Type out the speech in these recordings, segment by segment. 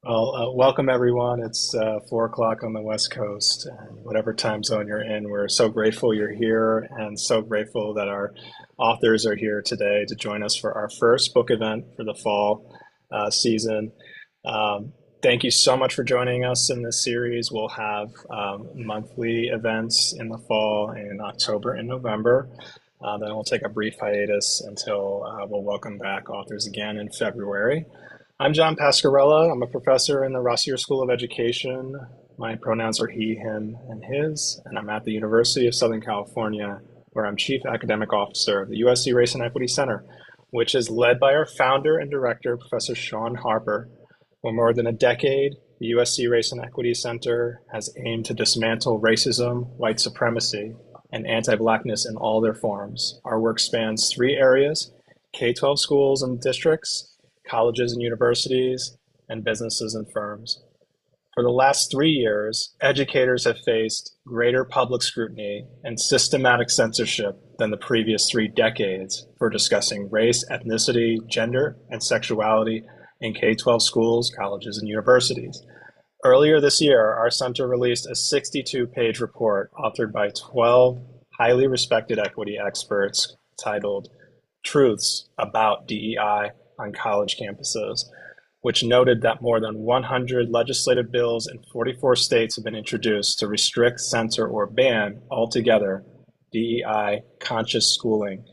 Welcome everyone. It's 4 o'clock on the West Coast, and whatever time zone you're in, we're so grateful you're here and so grateful that our authors are here today to join us for our first book event for the fall season. Thank you so much for joining us in this series. We'll have monthly events in the fall in October and November. Then we'll take a brief hiatus until we'll welcome back authors again in February. I'm John Pascarella. I'm a professor in the Rossier School of Education. My pronouns are he, him, and his, and I'm at the University of Southern California, where I'm Chief Academic Officer of the USC Race and Equity Center, which is led by our founder and director, Professor Sean Harper. For more than a decade, the USC Race and Equity Center has aimed to dismantle racism, white supremacy, and anti-Blackness in all their forms. Our work spans three areas: K-12 schools and districts, colleges and universities, and businesses and firms. For the last 3 years, educators have faced greater public scrutiny and systematic censorship than the previous 3 decades for discussing race, ethnicity, gender, and sexuality in K-12 schools, colleges, and universities. Earlier this year, our center released a 62-page report authored by 12 highly respected equity experts titled Truths About DEI on College Campuses, which noted that more than 100 legislative bills in 44 states have been introduced to restrict, censor, or ban altogether DEI conscious schooling.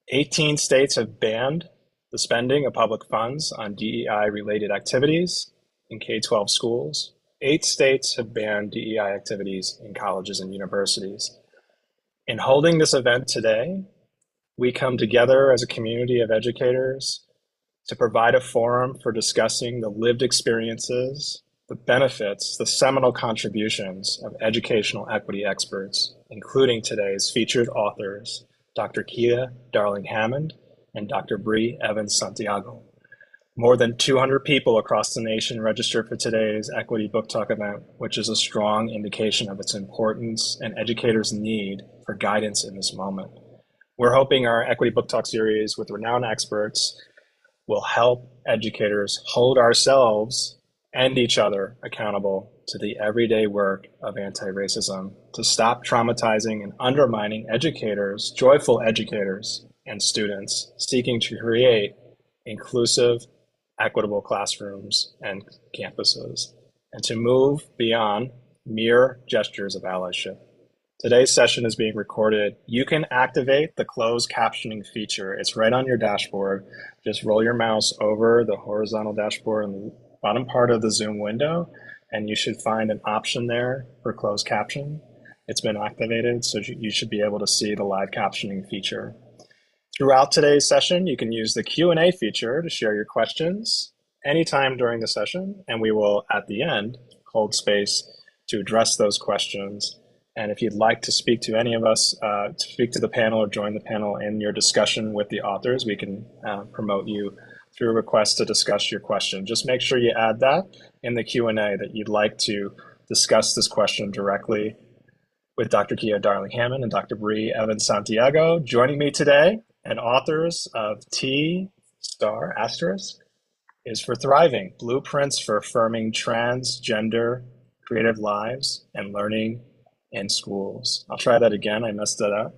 18 states have banned the spending of public funds on DEI-related activities in K-12 schools. 8 states have banned DEI activities in colleges and universities. In holding this event today, we come together as a community of educators to provide a forum for discussing the lived experiences, the benefits, the seminal contributions of educational equity experts, including today's featured authors, Dr. Kia Darling-Hammond and Dr. Bre Evans-Santiago. More than 200 people across the nation registered for today's Equity Book Talk event, which is a strong indication of its importance and educators' need for guidance in this moment. We're hoping our Equity Book Talk series with renowned experts will help educators hold ourselves and each other accountable to the everyday work of anti-racism, to stop traumatizing and undermining educators, joyful educators, and students seeking to create inclusive, equitable classrooms and campuses, and to move beyond mere gestures of allyship. Today's session is being recorded. You can activate the closed captioning feature. It's right on your dashboard. Just roll your mouse over the horizontal dashboard in the bottom part of the Zoom window, and you should find an option there for closed caption. It's been activated, so you should be able to see the live captioning feature. Throughout today's session, you can use the Q&A feature to share your questions anytime during the session, and we will, at the end, hold space to address those questions. And if you'd like to speak to any of us, to speak to the panel or join the panel in your discussion with the authors, we can promote you through a request to discuss your question. Just make sure you add that in the Q&A that you'd like to discuss this question directly with Dr. Kia Darling-Hammond and Dr. Bre Evans-Santiago joining me today, and authors of T** is for Thriving, Blueprints for Affirming Transgender Creative Lives and Learning in Schools. I'll try that again. I messed that up.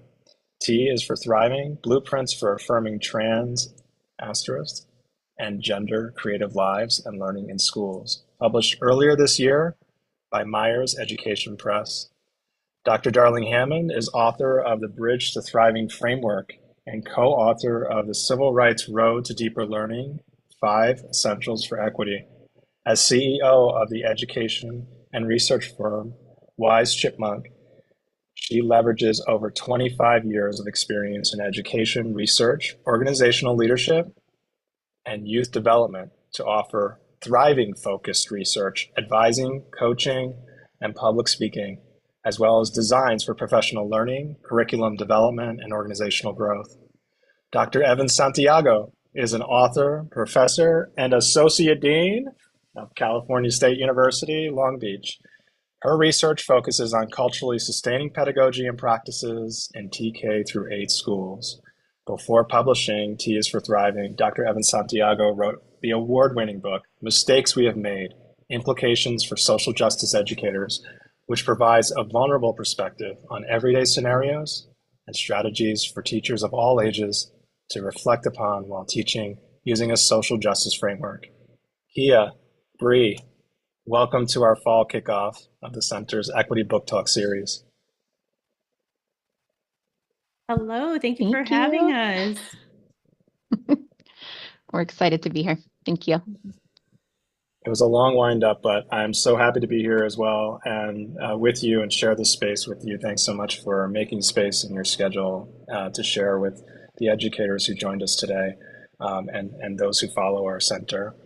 T is for Thriving, Blueprints for Affirming Trans and Gender Creative Lives and Learning in Schools. Published earlier this year by Myers Education Press. Dr. Darling-Hammond is author of the Bridge to Thriving Framework and co-author of the Civil Rights Road to Deeper Learning, 5 Essentials for Equity. As CEO of the education and research firm Wise Chipmunk, she leverages over 25 years of experience in education, research, organizational leadership, and youth development to offer thriving-focused research, advising, coaching, and public speaking, as well as designs for professional learning, curriculum development, and organizational growth. Dr. Evans-Santiago is an author, professor, and associate dean of California State University, Long Beach. Her research focuses on culturally sustaining pedagogy and practices in TK through 8 schools. Before publishing T is for Thriving, Dr. Evans-Santiago wrote the award-winning book, Mistakes We Have Made, Implications for Social Justice Educators, which provides a vulnerable perspective on everyday scenarios and strategies for teachers of all ages to reflect upon while teaching using a social justice framework. Kia, Bre, welcome to our fall kickoff of the Center's Equity Book Talk series. Hello, thank you for Thank having you. us. We're excited to be here. Thank you. It was a long wind up, but I'm so happy to be here as well and with you and share this space with you. Thanks so much for making space in your schedule to share with the educators who joined us today and those who follow our center.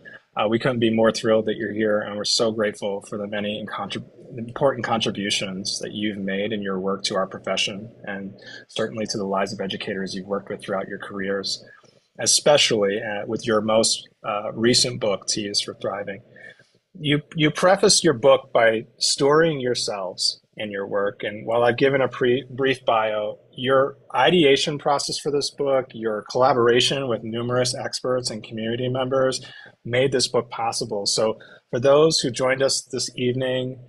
We couldn't be more thrilled that you're here, and we're so grateful for the many important contributions that you've made in your work to our profession and certainly to the lives of educators you've worked with throughout your careers, especially with your most recent book, T is for Thriving. You prefaced your book by storying yourselves in your work. And while I've given a brief bio, your ideation process for this book, your collaboration with numerous experts and community members made this book possible. So for those who joined us this evening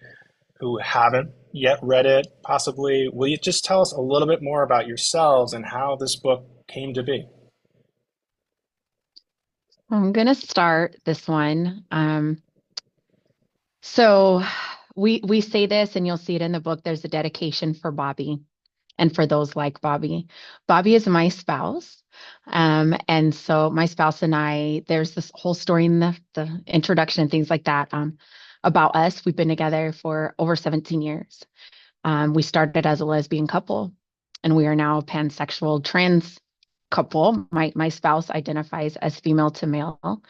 who haven't yet read it, possibly, will you just tell us a little bit more about yourselves and how this book came to be? I'm going to start this one. So we say this, and you'll see it in the book. There's a dedication for Bobby and for those like Bobby. Bobby is my spouse. And so my spouse and I, there's this whole story in the introduction and things like that about us. We've been together for over 17 years. We started as a lesbian couple, and we are now a pansexual trans couple. My spouse identifies as female to male,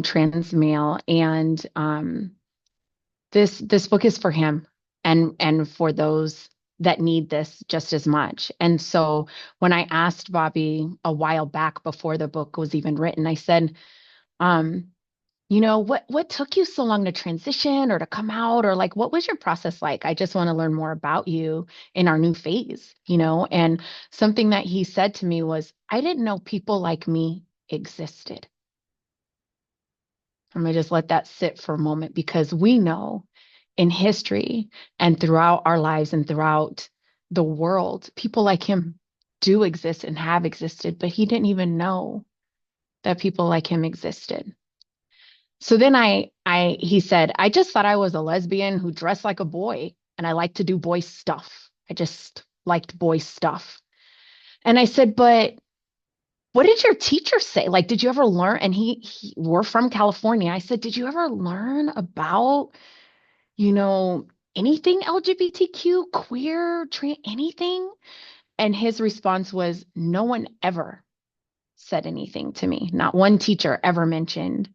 trans male, and this book is for him and for those that need this just as much. And so when I asked Bobby a while back before the book was even written, I said, um, what took you so long to transition or to come out, or like what was your process like? I just want to learn more about you in our new phase. And something that he said to me was, I didn't know people like me existed. I'm gonna just let that sit for a moment, because we know in history and throughout our lives and throughout the world, people like him do exist and have existed, but he didn't even know that people like him existed. So then he said, I just thought I was a lesbian who dressed like a boy and I like to do boy stuff. I just liked boy stuff. And I said, but what did your teacher say? Like, did you ever learn? And we're from California. I said, did you ever learn about, you know, anything LGBTQ, queer, trans, anything? And his response was, no one ever said anything to me. Not one teacher ever mentioned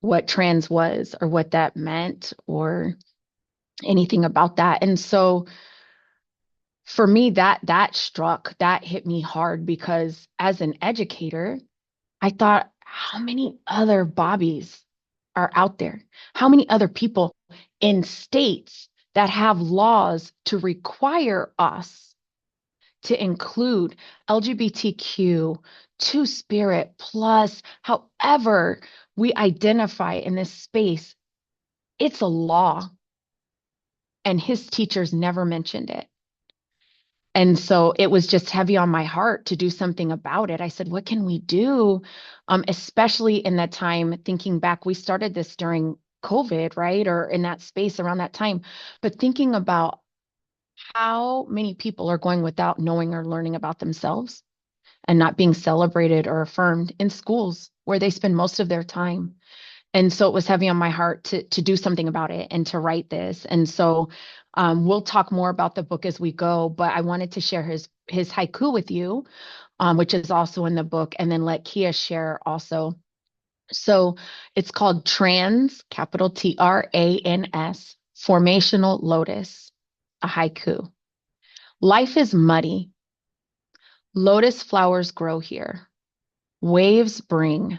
what trans was or what that meant or anything about that. And so for me, that hit me hard, because as an educator, I thought, how many other Bobbies are out there? How many other people in states that have laws to require us to include LGBTQ, two spirit, plus, however we identify in this space? It's a law, and his teachers never mentioned it. And so it was just heavy on my heart to do something about it. I said, what can we do? Especially in that time, thinking back, we started this during COVID, right? Or in that space around that time. But thinking about how many people are going without knowing or learning about themselves and not being celebrated or affirmed in schools where they spend most of their time. And so it was heavy on my heart to do something about it and to write this. And so we'll talk more about the book as we go, but I wanted to share his haiku with you, which is also in the book, and then let Kia share also. So it's called Trans, capital Trans, Formational Lotus, a haiku. Life is muddy. Lotus flowers grow here. Waves bring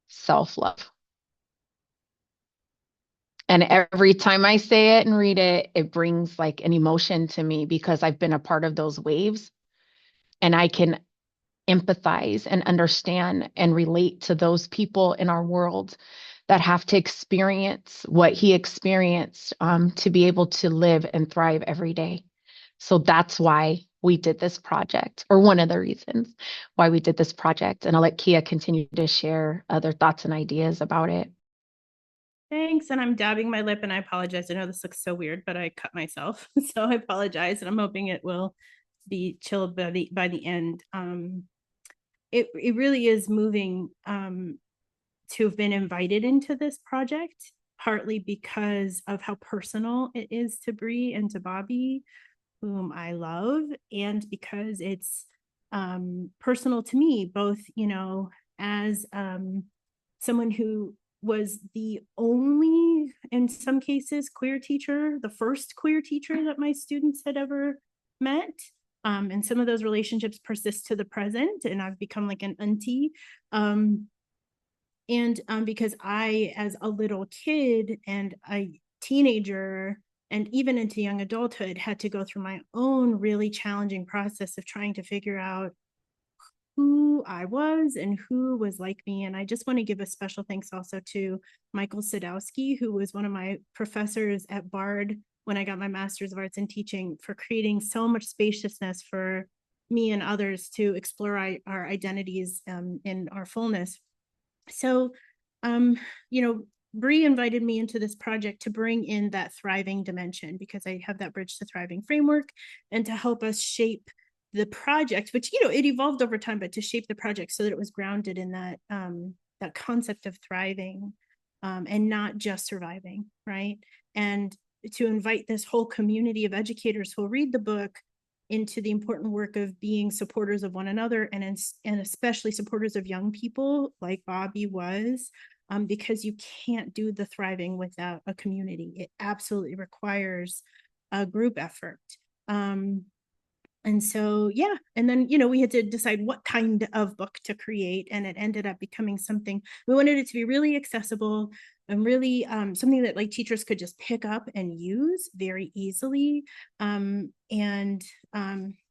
self-love. And every time I say it and read it, it brings like an emotion to me, because I've been a part of those waves, and I can empathize and understand and relate to those people in our world that have to experience what he experienced to be able to live and thrive every day. So that's why we did this project, or one of the reasons why we did this project. And I'll let Kia continue to share other thoughts and ideas about it. Thanks. And I'm dabbing my lip and I apologize. I know this looks so weird, but I cut myself. So I apologize. And I'm hoping it will be chilled by the end. It really is moving to have been invited into this project, partly because of how personal it is to Bre and to Bobby, whom I love, and because it's personal to me, both, as someone who was the only, in some cases, queer teacher, the first queer teacher that my students had ever met. And some of those relationships persist to the present, and I've become like an auntie. And because I, as a little kid and a teenager, and even into young adulthood, had to go through my own really challenging process of trying to figure out who I was and who was like me. And I just want to give a special thanks also to Michael Sadowski, who was one of my professors at Bard when I got my Master's of Arts in Teaching, for creating so much spaciousness for me and others to explore our identities in our fullness. So, Bre invited me into this project to bring in that thriving dimension, because I have that Bridge to Thriving framework, and to help us shape the project, which, it evolved over time, but to shape the project so that it was grounded in that concept of thriving and not just surviving, right? And to invite this whole community of educators who will read the book into the important work of being supporters of one another, and especially supporters of young people like Bobby was, because you can't do the thriving without a community. It absolutely requires a group effort. And so, yeah. And then, we had to decide what kind of book to create, and it ended up becoming something, we wanted it to be really accessible and really something that like teachers could just pick up and use very easily.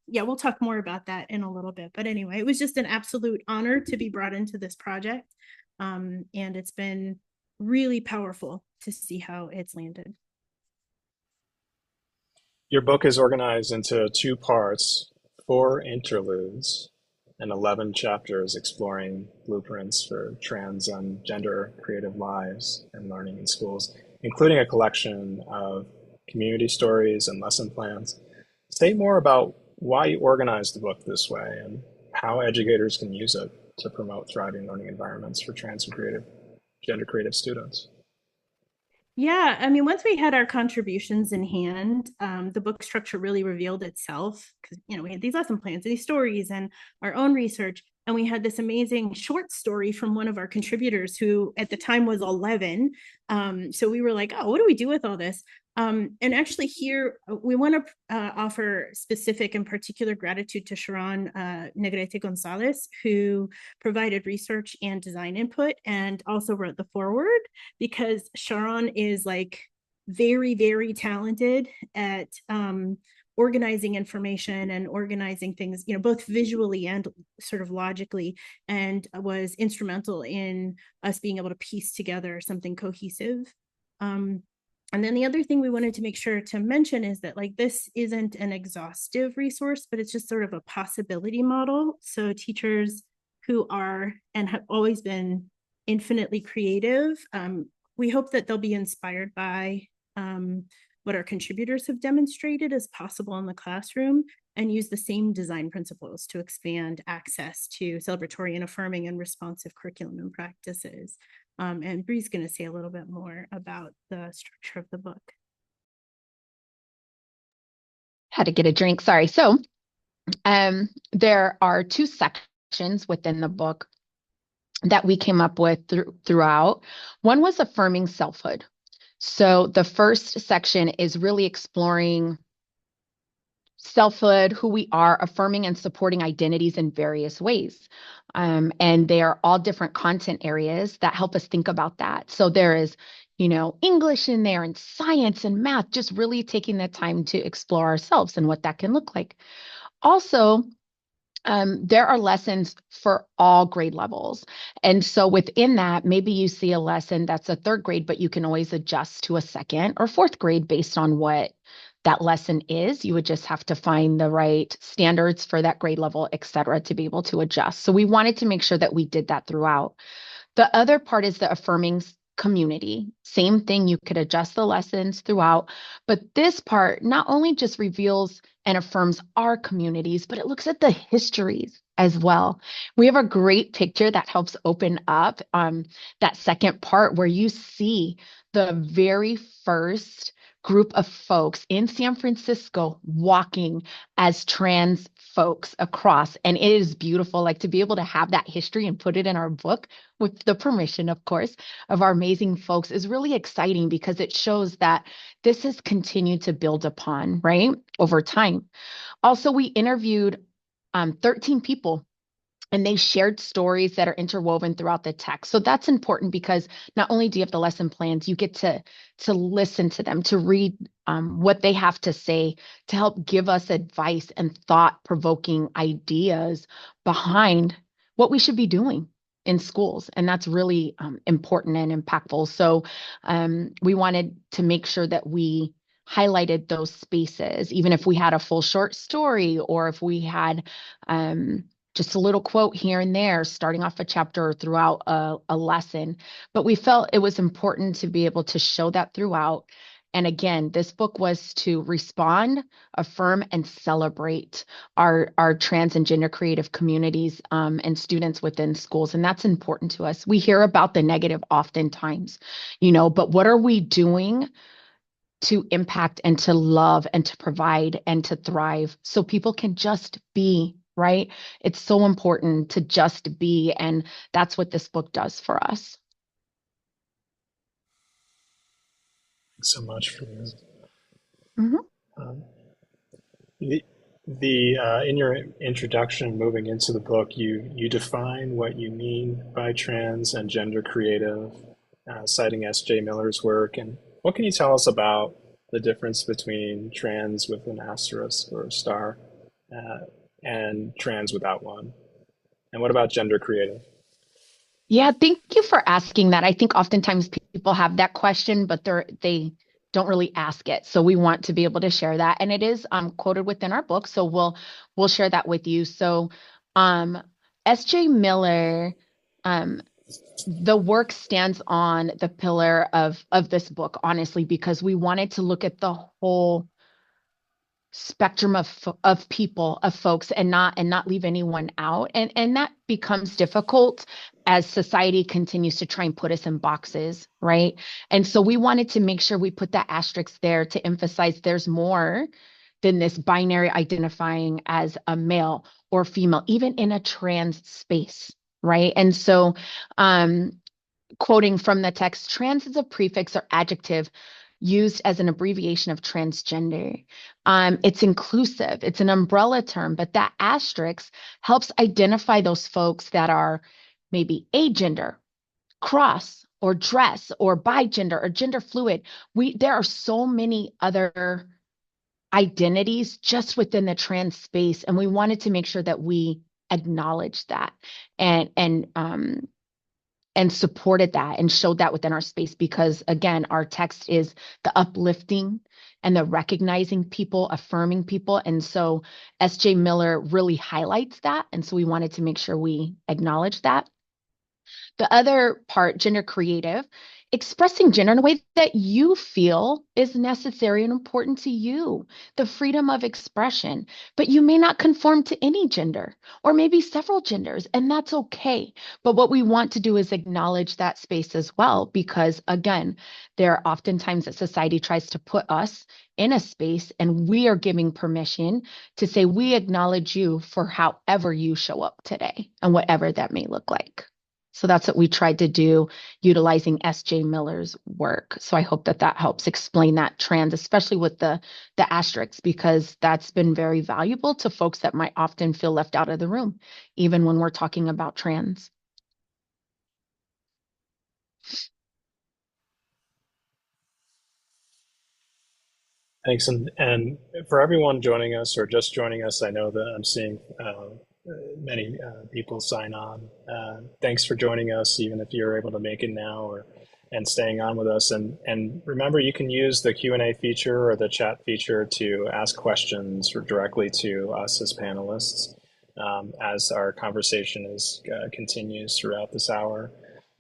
Yeah, we'll talk more about that in a little bit. But anyway, it was just an absolute honor to be brought into this project. And it's been really powerful to see how it's landed. Your book is organized into two parts, four interludes, and 11 chapters exploring blueprints for trans and gender creative lives and learning in schools, including a collection of community stories and lesson plans. Say more about why you organized the book this way and how educators can use it to promote thriving learning environments for trans and gender creative students. Yeah, I mean, once we had our contributions in hand, the book structure really revealed itself, because, we had these lesson plans, these stories, and our own research. And we had this amazing short story from one of our contributors who at the time was 11. So we were like, oh, what do we do with all this? And actually here, we want to offer specific and particular gratitude to Sharon Negrete Gonzalez, who provided research and design input and also wrote the foreword, because Sharon is like very, very talented at organizing information and organizing things, both visually and sort of logically, and was instrumental in us being able to piece together something cohesive. And then the other thing we wanted to make sure to mention is that like this isn't an exhaustive resource, but it's just sort of a possibility model. So teachers who are and have always been infinitely creative, we hope that they'll be inspired by what our contributors have demonstrated as possible in the classroom, and use the same design principles to expand access to celebratory and affirming and responsive curriculum and practices. And Bree's going to say a little bit more about the structure of the book. Had to get a drink. Sorry. So there are two sections within the book that we came up with throughout. One was affirming selfhood. So the first section is really exploring selfhood, who we are, affirming and supporting identities in various ways. And they are all different content areas that help us think about that. So there is, English in there, and science and math, just really taking the time to explore ourselves and what that can look like. Also, There are lessons for all grade levels. And so within that, maybe you see a lesson that's a third grade, but you can always adjust to a second or fourth grade based on what that lesson is. You would just have to find the right standards for that grade level, et cetera, to be able to adjust. So we wanted to make sure that we did that throughout. The other part is the affirming community. Same thing, you could adjust the lessons throughout, but this part not only just reveals and affirms our communities, but it looks at the histories as well. We have a great picture that helps open up that second part where you see the very first group of folks in San Francisco walking as trans folks across. And it is beautiful, like to be able to have that history and put it in our book with the permission, of course, of our amazing folks is really exciting because it shows that this has continued to build upon, right, over time. Also, we interviewed 13 people and they shared stories that are interwoven throughout the text. So that's important because not only do you have the lesson plans, you get to listen to them, to read what they have to say, to help give us advice and thought-provoking ideas behind what we should be doing in schools. And that's really important and impactful. So we wanted to make sure that we highlighted those spaces, even if we had a full short story or if we had just a little quote here and there, starting off a chapter or throughout a lesson. But we felt it was important to be able to show that throughout. And again, this book was to respond, affirm, and celebrate our trans and gender creative communities and students within schools. And that's important to us. We hear about the negative oftentimes, but what are we doing to impact and to love and to provide and to thrive so people can just be, right? It's so important to just be. And that's what this book does for us. Thanks so much for this. Mhm. Um, the in your introduction, moving into the book, you define what you mean by trans and gender creative, citing S.J. Miller's work. And what can you tell us about the difference between trans with an asterisk or a star, uh, and trans without one? And what about gender creative? Yeah, thank you for asking that. I think oftentimes people have that question, but they don't really ask it. So we want to be able to share that. And it is quoted within our book. So we'll share that with you. So um S.J. Miller, um, the work stands on the pillar of this book, honestly, because we wanted to look at the whole spectrum of people, of folks, and not leave anyone out. And that becomes difficult as society continues to try and put us in boxes, right? And so we wanted to make sure we put that asterisk there to emphasize there's more than this binary identifying as a male or female, even in a trans space, right? And so quoting from the text, trans is a prefix or adjective used as an abbreviation of transgender. It's inclusive, it's an umbrella term, but that asterisk helps identify those folks that are maybe agender, cross, or dress, or bigender, or gender fluid. There are so many other identities just within the trans space, and we wanted to make sure that we acknowledge that and supported that and showed that within our space because again our text is the uplifting and the recognizing people, affirming people, and so SJ Miller really highlights that, and so we wanted to make sure we acknowledge that. The other part, gender creative, expressing gender in a way that you feel is necessary and important to you, the freedom of expression. But you may not conform to any gender or maybe several genders, and that's okay. But what we want to do is acknowledge that space as well, because again, there are oftentimes that society tries to put us in a space, and we are giving permission to say we acknowledge you for however you show up today and whatever that may look like. So that's what we tried to do utilizing S.J. Miller's work. So I hope that that helps explain that trans, especially with the asterisks, because that's been very valuable to folks that might often feel left out of the room, even when we're talking about trans. Thanks. And for everyone joining us or just joining us, I know that I'm seeing many people sign on. Thanks for joining us, even if you're able to make it now, or and staying on with us. And remember, you can use the Q&A feature or the chat feature to ask questions directly to us as panelists as our conversation continues throughout this hour.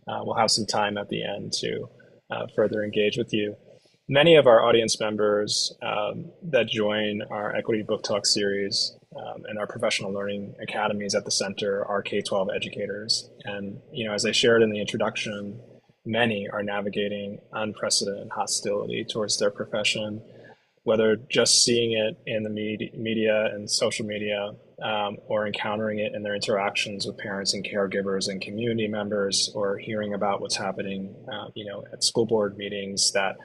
We'll have some time at the end to further engage with you. Many of our audience members that join our Equity Book Talk series and our professional learning academies at the center are K-12 educators. And, as I shared in the introduction, many are navigating unprecedented hostility towards their profession, whether just seeing it in the media and social media or encountering it in their interactions with parents and caregivers and community members, or hearing about what's happening, at school board meetings that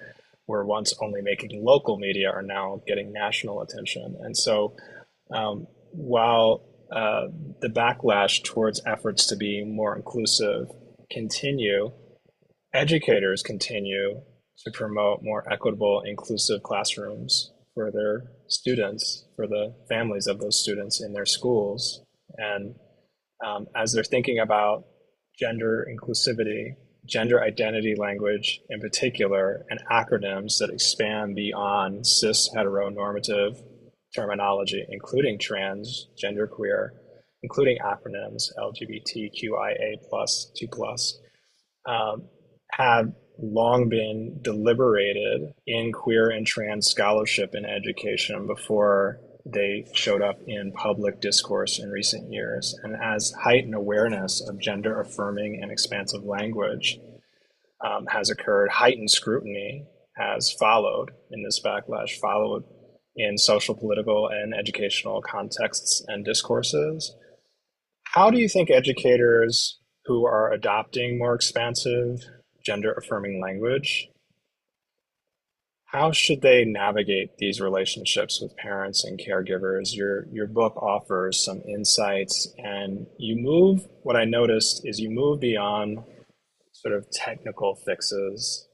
were once only making local media are now getting national attention. And so while the backlash towards efforts to be more inclusive continue, educators continue to promote more equitable, inclusive classrooms for their students, for the families of those students in their schools. And as they're thinking about gender inclusivity, gender identity language in particular, and acronyms that expand beyond cis heteronormative terminology, including trans, genderqueer, including acronyms LGBTQIA+, 2+, have long been deliberated in queer and trans scholarship and education before they showed up in public discourse in recent years. And as heightened awareness of gender affirming and expansive language has occurred, heightened scrutiny has followed in this backlash, followed in social, political, and educational contexts and discourses. How do you think educators who are adopting more expansive gender affirming language, how should they navigate these relationships with parents and caregivers? Your book offers some insights, and what I noticed is you move beyond sort of technical fixes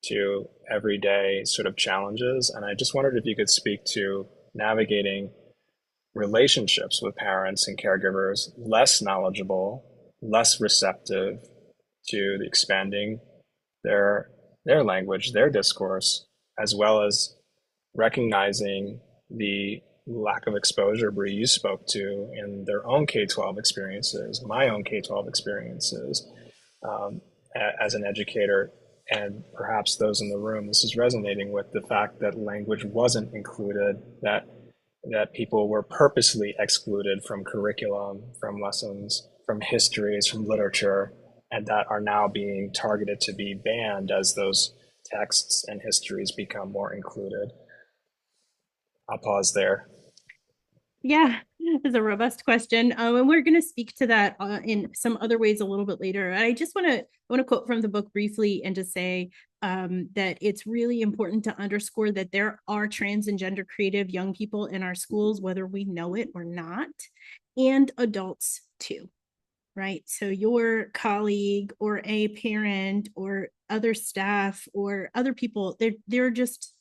to everyday sort of challenges. And I just wondered if you could speak to navigating relationships with parents and caregivers less knowledgeable, less receptive to the expanding their language, their discourse, as well as recognizing the lack of exposure, Bre, you spoke to in their own K-12 experiences, my own K-12 experiences as an educator, and perhaps those in the room. This is resonating with the fact that language wasn't included, that people were purposely excluded from curriculum, from lessons, from histories, from literature, and that are now being targeted to be banned as those texts and histories become more included. I'll pause there. Yeah, it's a robust question. And we're going to speak to that in some other ways a little bit later. I just want to quote from the book briefly and to say that it's really important to underscore that there are trans and gender creative young people in our schools, whether we know it or not, and adults too. Right? So your colleague or a parent or other staff or other people, they're just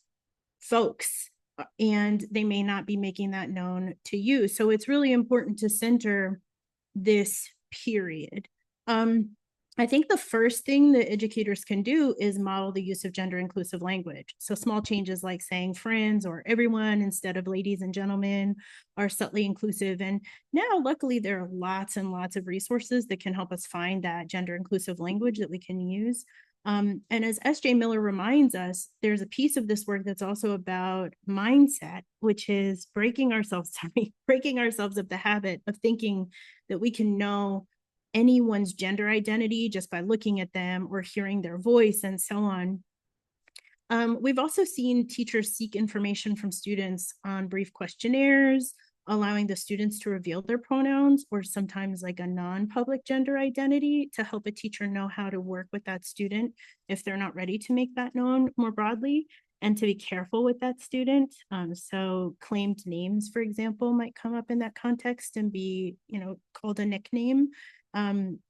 folks, and they may not be making that known to you. So it's really important to center this period. I think the first thing that educators can do is model the use of gender inclusive language. So small changes like saying friends or everyone instead of ladies and gentlemen are subtly inclusive. And now, luckily, there are lots and lots of resources that can help us find that gender inclusive language that we can use. And as S.J. Miller reminds us, there's a piece of this work that's also about mindset, which is breaking ourselves of the habit of thinking that we can know anyone's gender identity just by looking at them or hearing their voice and so on. We've also seen teachers seek information from students on brief questionnaires, allowing the students to reveal their pronouns or sometimes like a non-public gender identity to help a teacher know how to work with that student if they're not ready to make that known more broadly, and to be careful with that student. So claimed names, for example, might come up in that context and be, called a nickname. And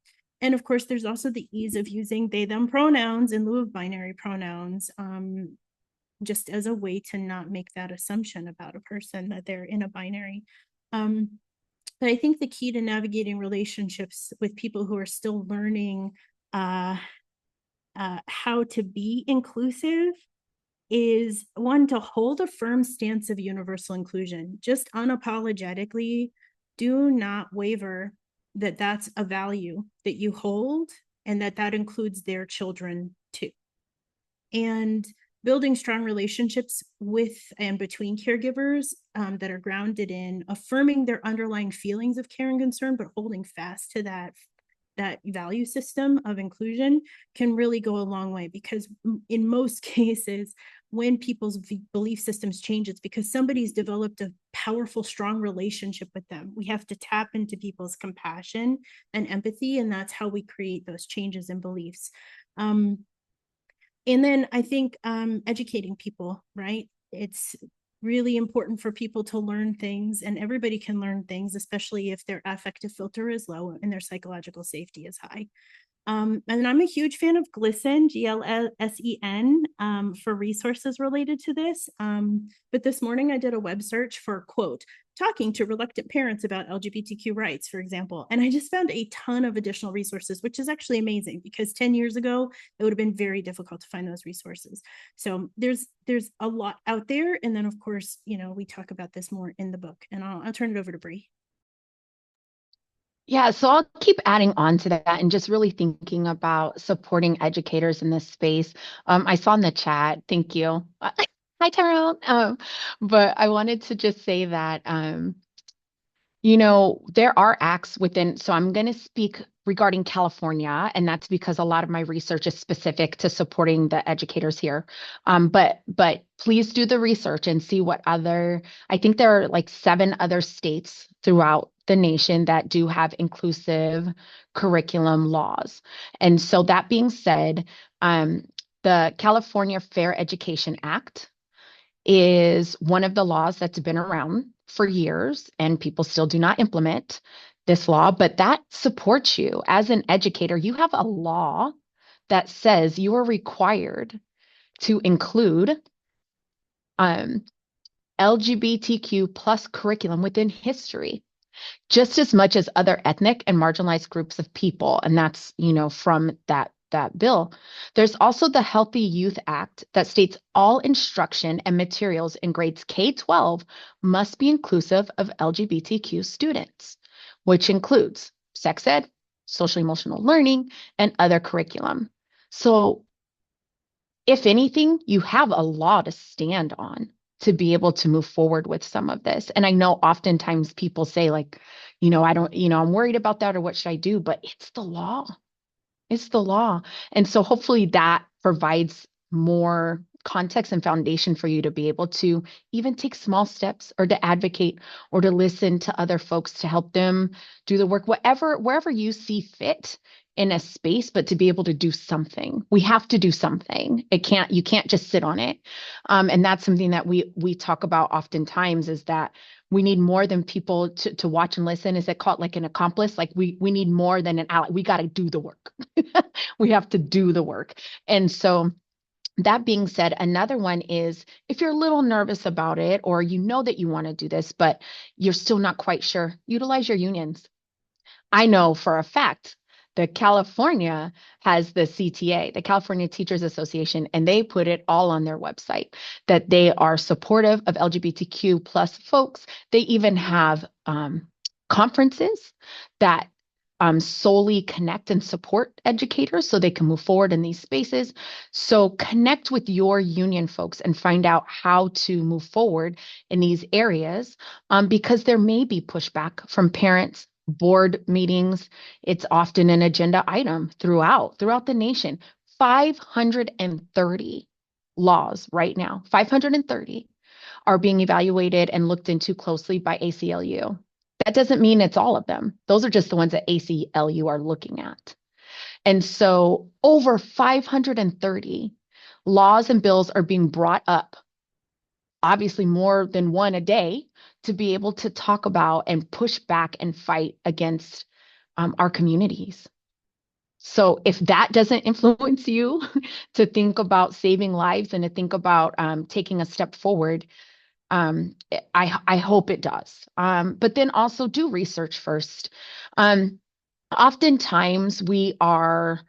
of course, there's also the ease of using they, them pronouns in lieu of binary pronouns, just as a way to not make that assumption about a person that they're in a binary. But I think the key to navigating relationships with people who are still learning how to be inclusive is, one, to hold a firm stance of universal inclusion. Just unapologetically do not waver that that's a value that you hold, and that that includes their children too. And building strong relationships with and between caregivers that are grounded in affirming their underlying feelings of care and concern, but holding fast to that value system of inclusion can really go a long way. Because in most cases, when people's belief systems change, it's because somebody's developed a powerful, strong relationship with them. We have to tap into people's compassion and empathy, and that's how we create those changes in beliefs. And then I think educating people, right? It's really important for people to learn things, and everybody can learn things, especially if their affective filter is low and their psychological safety is high. And I'm a huge fan of GLSEN, GLSEN, for resources related to this. But this morning I did a web search for, quote, talking to reluctant parents about LGBTQ rights, for example. And I just found a ton of additional resources, which is actually amazing, because 10 years ago, it would have been very difficult to find those resources. So there's a lot out there. And then, of course, we talk about this more in the book. And I'll turn it over to Bre. Yeah, so I'll keep adding on to that and just really thinking about supporting educators in this space. I saw in the chat, thank you. Hi, Tyrone. But I wanted to just say that there are acts within, so I'm going to speak regarding California, and that's because a lot of my research is specific to supporting the educators here. But please do the research and see what I think there are like 7 other states throughout the nation that do have inclusive curriculum laws. And so that being said, the California Fair Education Act is one of the laws that's been around for years, and people still do not implement this law, but that supports you as an educator. You have a law that says you are required to include LGBTQ plus curriculum within history, just as much as other ethnic and marginalized groups of people. And that's, from that bill. There's also the Healthy Youth Act that states all instruction and materials in grades K-12 must be inclusive of LGBTQ students, which includes sex ed, social emotional learning, and other curriculum. So if anything, you have a law to stand on to be able to move forward with some of this. And I know oftentimes people say like, I don't, I'm worried about that, or what should I do? But it's the law. It's the law. And so hopefully that provides more context and foundation for you to be able to even take small steps, or to advocate, or to listen to other folks to help them do the work, wherever you see fit in a space, but to be able to do something. We have to do something. You can't just sit on it. And that's something that we talk about oftentimes, is that we need more than people to watch and listen. Is it called like an accomplice? Like we need more than an ally. We got to do the work. We have to do the work. And so that being said, another one is, if you're a little nervous about it, or that you want to do this, but you're still not quite sure, utilize your unions. I know for a fact that California has the CTA, the California Teachers Association, and they put it all on their website that they are supportive of LGBTQ plus folks. They even have conferences that solely connect and support educators so they can move forward in these spaces. So connect with your union folks and find out how to move forward in these areas, because there may be pushback from parents. Board meetings, it's often an agenda item throughout the nation. 530 laws right now, 530 are being evaluated and looked into closely by ACLU. That doesn't mean it's all of them. Those are just the ones that ACLU are looking at. And so over 530 laws and bills are being brought up, obviously more than one a day, to be able to talk about and push back and fight against our communities. So if that doesn't influence you to think about saving lives and to think about taking a step forward, I hope it does. But then also do research first. Um, Oftentimes we are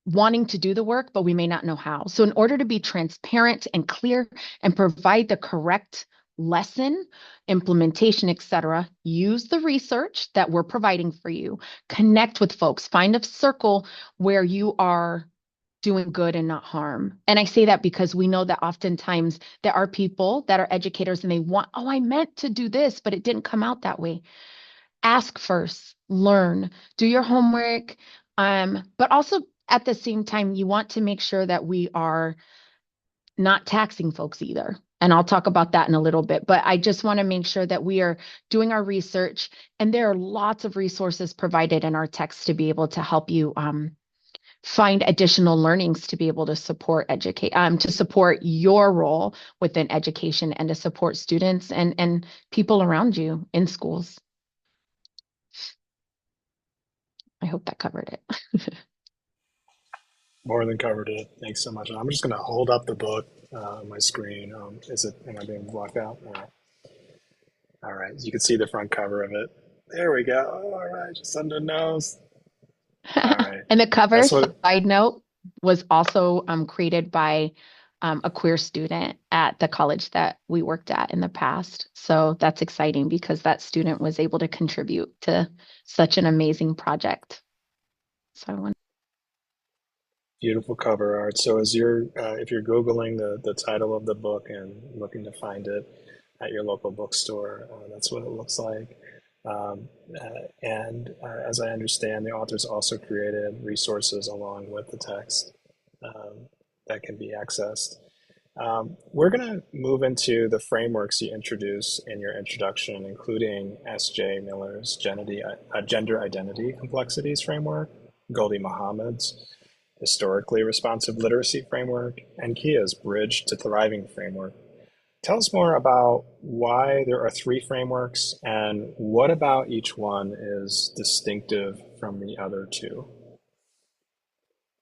wanting to do the work, but we may not know how. So in order to be transparent and clear and provide the correct lesson, implementation, etc., use the research that we're providing for you. Connect with folks. Find a circle where you are doing good and not harm. And I say that because we know that oftentimes there are people that are educators and they want, oh, I meant to do this, but it didn't come out that way. Ask first, learn, do your homework. But also at the same time, you want to make sure that we are not taxing folks either. And I'll talk about that in a little bit, but I just want to make sure that we are doing our research, and there are lots of resources provided in our text to be able to help you find additional learnings to be able to support to support your role within education and to support students and people around you in schools. I hope that covered it. More than covered it. Thanks so much. I'm just going to hold up the book on my screen. Am I being blocked out? All right. You can see the front cover of it. There we go. All right. Just under the nose. All right. And the cover, That's what. side note, was also created by a queer student at the college that we worked at in the past. So that's exciting because that student was able to contribute to such an amazing project. So I want. Beautiful cover art. So as if you're Googling the title of the book and looking to find it at your local bookstore, that's what it looks like. As I understand, the authors also created resources along with the text that can be accessed. We're going to move into the frameworks you introduce in your introduction, including S.J. Miller's Gender Identity Complexities Framework, Goldie Mohammed's Historically Responsive Literacy Framework, and Kia's Bridge to Thriving Framework. Tell us more about why there are three frameworks and what about each one is distinctive from the other two.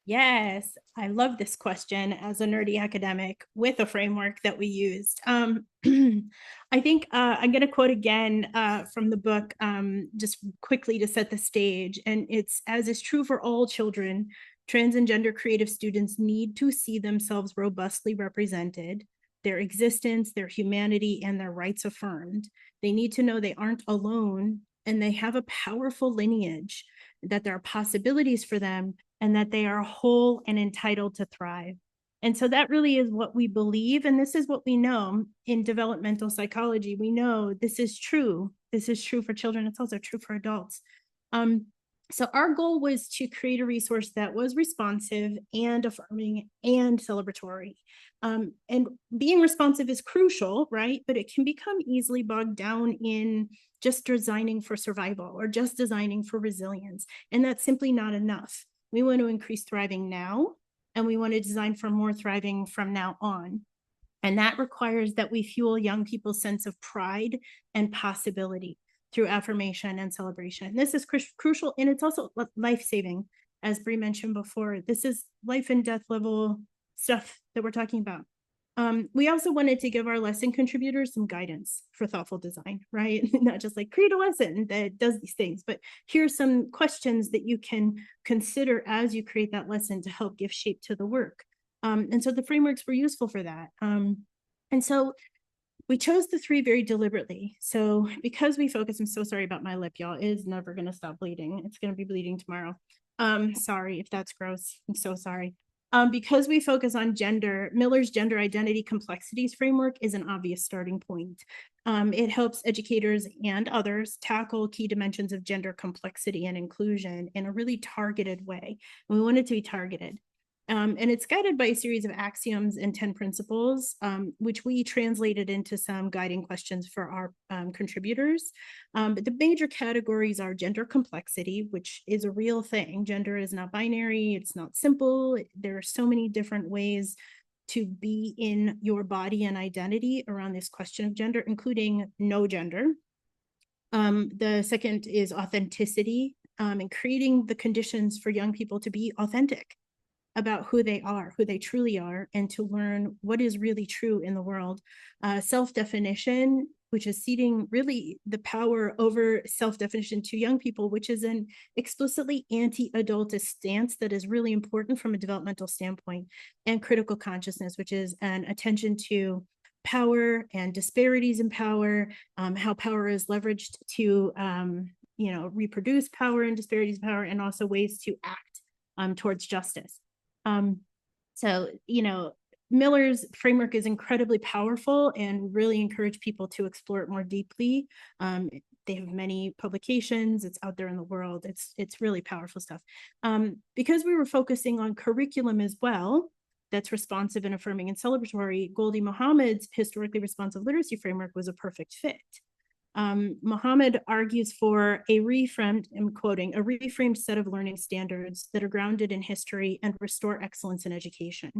Yes, I love this question as a nerdy academic with a framework that we used. I think I'm going to quote again from the book just quickly to set the stage. And it's, as is true for all children, trans and gender creative students need to see themselves robustly represented, their existence, their humanity, and their rights affirmed. They need to know they aren't alone and they have a powerful lineage, that there are possibilities for them, and that they are whole and entitled to thrive. And so that really is what we believe. And this is what we know in developmental psychology. We know this is true. This is true for children. It's also true for adults. So our goal was to create a resource that was responsive and affirming and celebratory. And being responsive is crucial, right? But it can become easily bogged down in just designing for survival or just designing for resilience. And that's simply not enough. We want to increase thriving now, and we want to design for more thriving from now on. And that requires that we fuel young people's sense of pride and possibility through affirmation and celebration. This is crucial, and it's also life-saving. As Bre mentioned before, this is life and death level stuff that we're talking about. We also wanted to give our lesson contributors some guidance for thoughtful design, right? Not just like create a lesson that does these things, but here's some questions that you can consider as you create that lesson to help give shape to the work. And so the frameworks were useful for that. And so we chose the three very deliberately. So because we focus, I'm so sorry about my lip, y'all. It is never going to stop bleeding. It's going to be bleeding tomorrow. Sorry if that's gross. I'm so sorry. Because we focus on gender, Miller's Gender Identity Complexities Framework is an obvious starting point. It helps educators and others tackle key dimensions of gender complexity and inclusion in a really targeted way. And we want it to be targeted. And it's guided by a series of axioms and 10 principles, which we translated into some guiding questions for our contributors. But the major categories are gender complexity, which is a real thing. Gender is not binary, it's not simple. There are so many different ways to be in your body and identity around this question of gender, including no gender. The second is authenticity, and creating the conditions for young people to be authentic. about who they are, who they truly are, and to learn what is really true in the world. Self-definition, which is ceding really the power over self-definition to young people, which is an explicitly anti-adultist stance that is really important from a developmental standpoint. And critical consciousness, which is an attention to power and disparities in power, how power is leveraged to reproduce power and disparities of power, and also ways to act towards justice. So, Miller's framework is incredibly powerful and really encourage people to explore it more deeply. They have many publications. It's out there in the world. It's really powerful stuff. Because we were focusing on curriculum as well, that's responsive and affirming and celebratory, Gholdy Muhammad's historically responsive literacy framework was a perfect fit. Muhammad argues for a reframed, I'm quoting, a reframed set of learning standards that are grounded in history and restore excellence in education.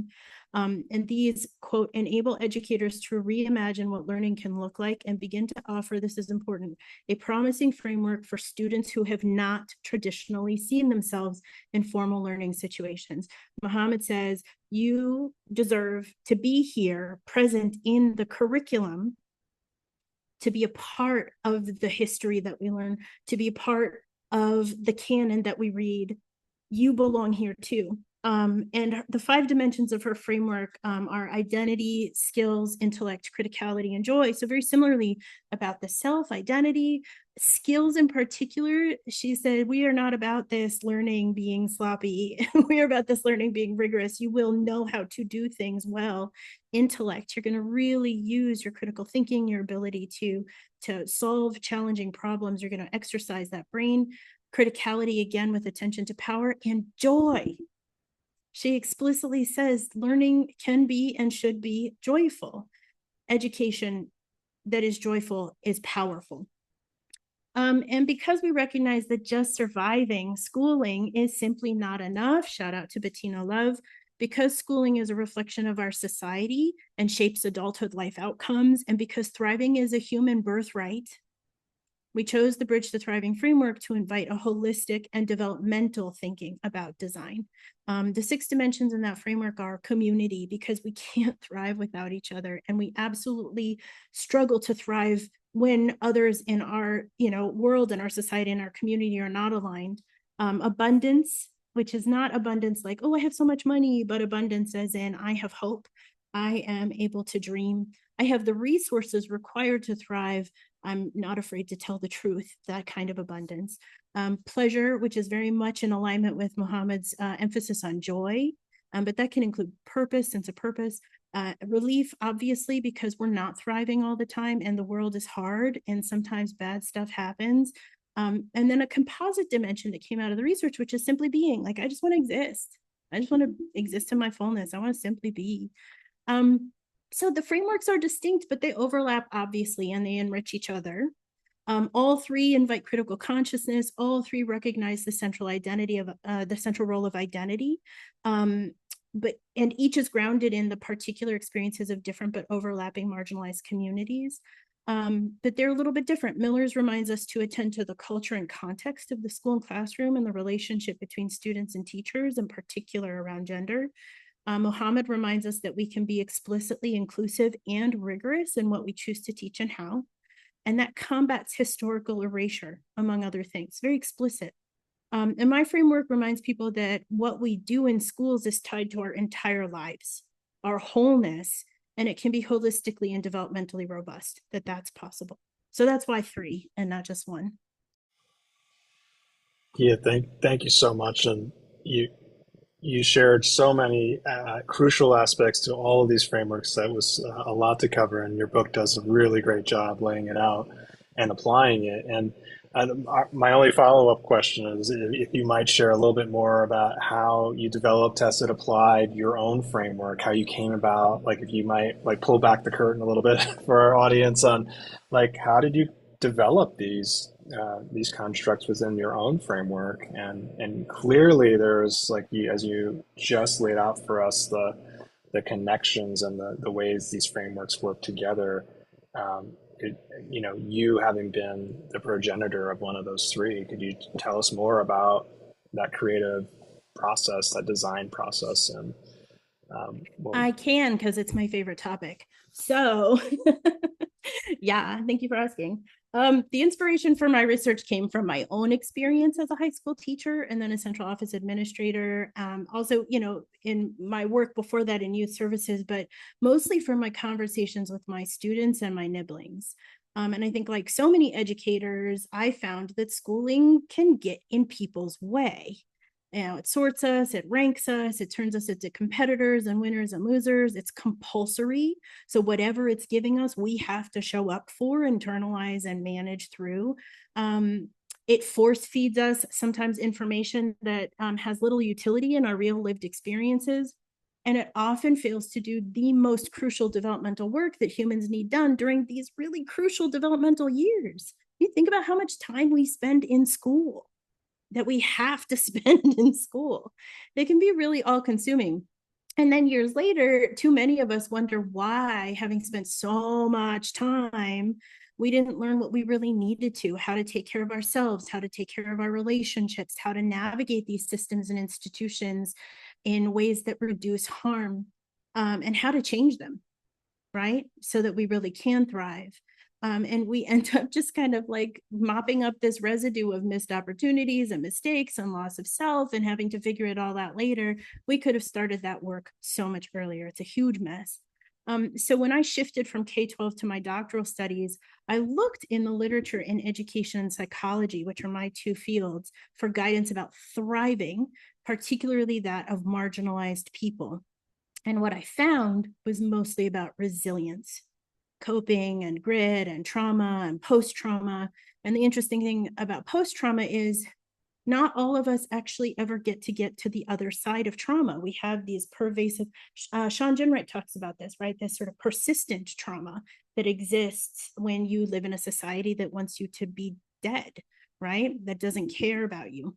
And these, quote, enable educators to reimagine what learning can look like and begin to offer, this is important, a promising framework for students who have not traditionally seen themselves in formal learning situations. Muhammad says, you deserve to be here, present in the curriculum, to be a part of the history that we learn, to be a part of the canon that we read. You belong here too. And the 5 dimensions of her framework are identity, skills, intellect, criticality, and joy. So very similarly about the self, identity, skills in particular, she said, we are not about this learning being sloppy. We are about this learning being rigorous. You will know how to do things well. Intellect, you're going to really use your critical thinking, your ability to solve challenging problems. You're going to exercise that brain. Criticality, again, with attention to power. And joy. She explicitly says learning can be and should be joyful. Education that is joyful is powerful. And because we recognize that just surviving schooling is simply not enough, shout out to Bettina Love, because schooling is a reflection of our society and shapes adulthood life outcomes, and because thriving is a human birthright, we chose the Bridge to Thriving framework to invite a holistic and developmental thinking about design. The 6 dimensions in that framework are community, because we can't thrive without each other. And we absolutely struggle to thrive when others in our world and our society and our community are not aligned. Abundance, which is not abundance like, oh, I have so much money, but abundance as in I have hope. I am able to dream. I have the resources required to thrive. I'm not afraid to tell the truth, that kind of abundance. Pleasure, which is very much in alignment with Muhammad's emphasis on joy, but that can include purpose, sense of purpose. Relief, obviously, because we're not thriving all the time and the world is hard and sometimes bad stuff happens. And then a composite dimension that came out of the research, which is simply being. Like, I just want to exist. I just want to exist in my fullness. I want to simply be. So the frameworks are distinct, but they overlap, obviously, and they enrich each other. All 3 invite critical consciousness. All 3 recognize the central identity of the central role of identity. And each is grounded in the particular experiences of different but overlapping marginalized communities. But they're a little bit different. Miller's reminds us to attend to the culture and context of the school and classroom and the relationship between students and teachers, in particular around gender. Muhammad reminds us that we can be explicitly inclusive and rigorous in what we choose to teach and how, and that combats historical erasure, among other things. Very explicit. And my framework reminds people that what we do in schools is tied to our entire lives, our wholeness, and it can be holistically and developmentally robust, that's possible. So that's why 3 and not just 1. Yeah, thank you so much. And you shared so many crucial aspects to all of these frameworks. That was a lot to cover, and your book does a really great job laying it out and applying it. And my only follow-up question is if you might share a little bit more about how you developed, tested, applied your own framework, how you came about, like if you might like pull back the curtain a little bit for our audience on like how did you develop these constructs within your own framework, and clearly there's like as you just laid out for us the connections and the ways these frameworks work together. You having been the progenitor of one of those 3, could you tell us more about that creative process, that design process. And well, I can, because it's my favorite topic. So yeah, thank you for asking. The inspiration for my research came from my own experience as a high school teacher and then a central office administrator. Also, in my work before that in youth services, but mostly from my conversations with my students and my nibblings. And I think, like so many educators, I found that schooling can get in people's way. It sorts us, it ranks us, it turns us into competitors and winners and losers. It's compulsory. So whatever it's giving us, we have to show up for, internalize, and manage through. It force feeds us sometimes information that has little utility in our real lived experiences. And it often fails to do the most crucial developmental work that humans need done during these really crucial developmental years. You think about how much time we spend in school, that we have to spend in school. They can be really all consuming. And then years later, too many of us wonder why, having spent so much time, we didn't learn what we really needed to, how to take care of ourselves, how to take care of our relationships, how to navigate these systems and institutions in ways that reduce harm, and how to change them, right? So that we really can thrive. And we end up just kind of like mopping up this residue of missed opportunities and mistakes and loss of self and having to figure it all out later. We could have started that work so much earlier. It's a huge mess. So when I shifted from K-12 to my doctoral studies, I looked in the literature in education and psychology, which are my two fields, for guidance about thriving, particularly that of marginalized people. And what I found was mostly about resilience, coping and grit and trauma and post-trauma. And the interesting thing about post-trauma is not all of us actually ever get to the other side of trauma. We have these pervasive, Sean Ginwright talks about this, right? This sort of persistent trauma that exists when you live in a society that wants you to be dead, right? That doesn't care about you.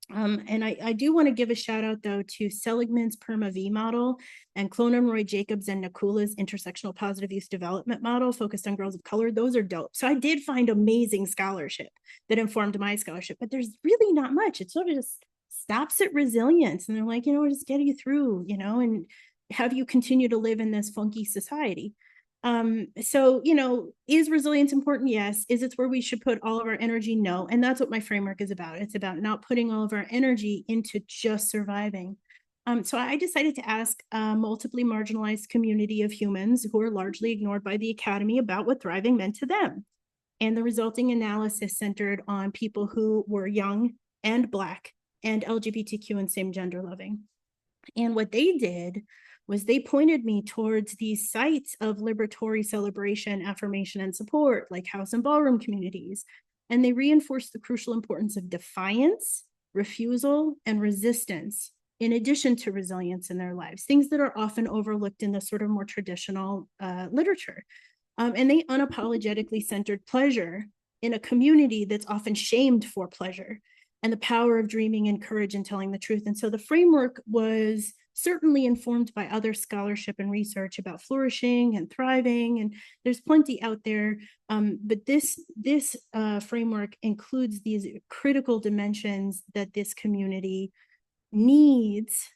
And I do want to give a shout out, though, to Seligman's PERMA-V model and Clonan, Jacobs, and Nakula's intersectional positive youth development model focused on girls of color. Those are dope. So I did find amazing scholarship that informed my scholarship, but there's really not much. It sort of just stops at resilience. And they're like, we'll just get you through, and how do you continue to live in this funky society? So, is resilience important? Yes. Is it where we should put all of our energy? No. And that's what my framework is about. It's about not putting all of our energy into just surviving. So I decided to ask a multiply marginalized community of humans who are largely ignored by the academy about what thriving meant to them. And the resulting analysis centered on people who were young and Black and LGBTQ and same gender loving. And what they did was they pointed me towards these sites of liberatory celebration, affirmation, and support, like house and ballroom communities. And they reinforced the crucial importance of defiance, refusal, and resistance, in addition to resilience in their lives, things that are often overlooked in the sort of more traditional literature. And they unapologetically centered pleasure in a community that's often shamed for pleasure, and the power of dreaming and courage and telling the truth. And so the framework was certainly informed by other scholarship and research about flourishing and thriving, and there's plenty out there. But this framework includes these critical dimensions that this community needs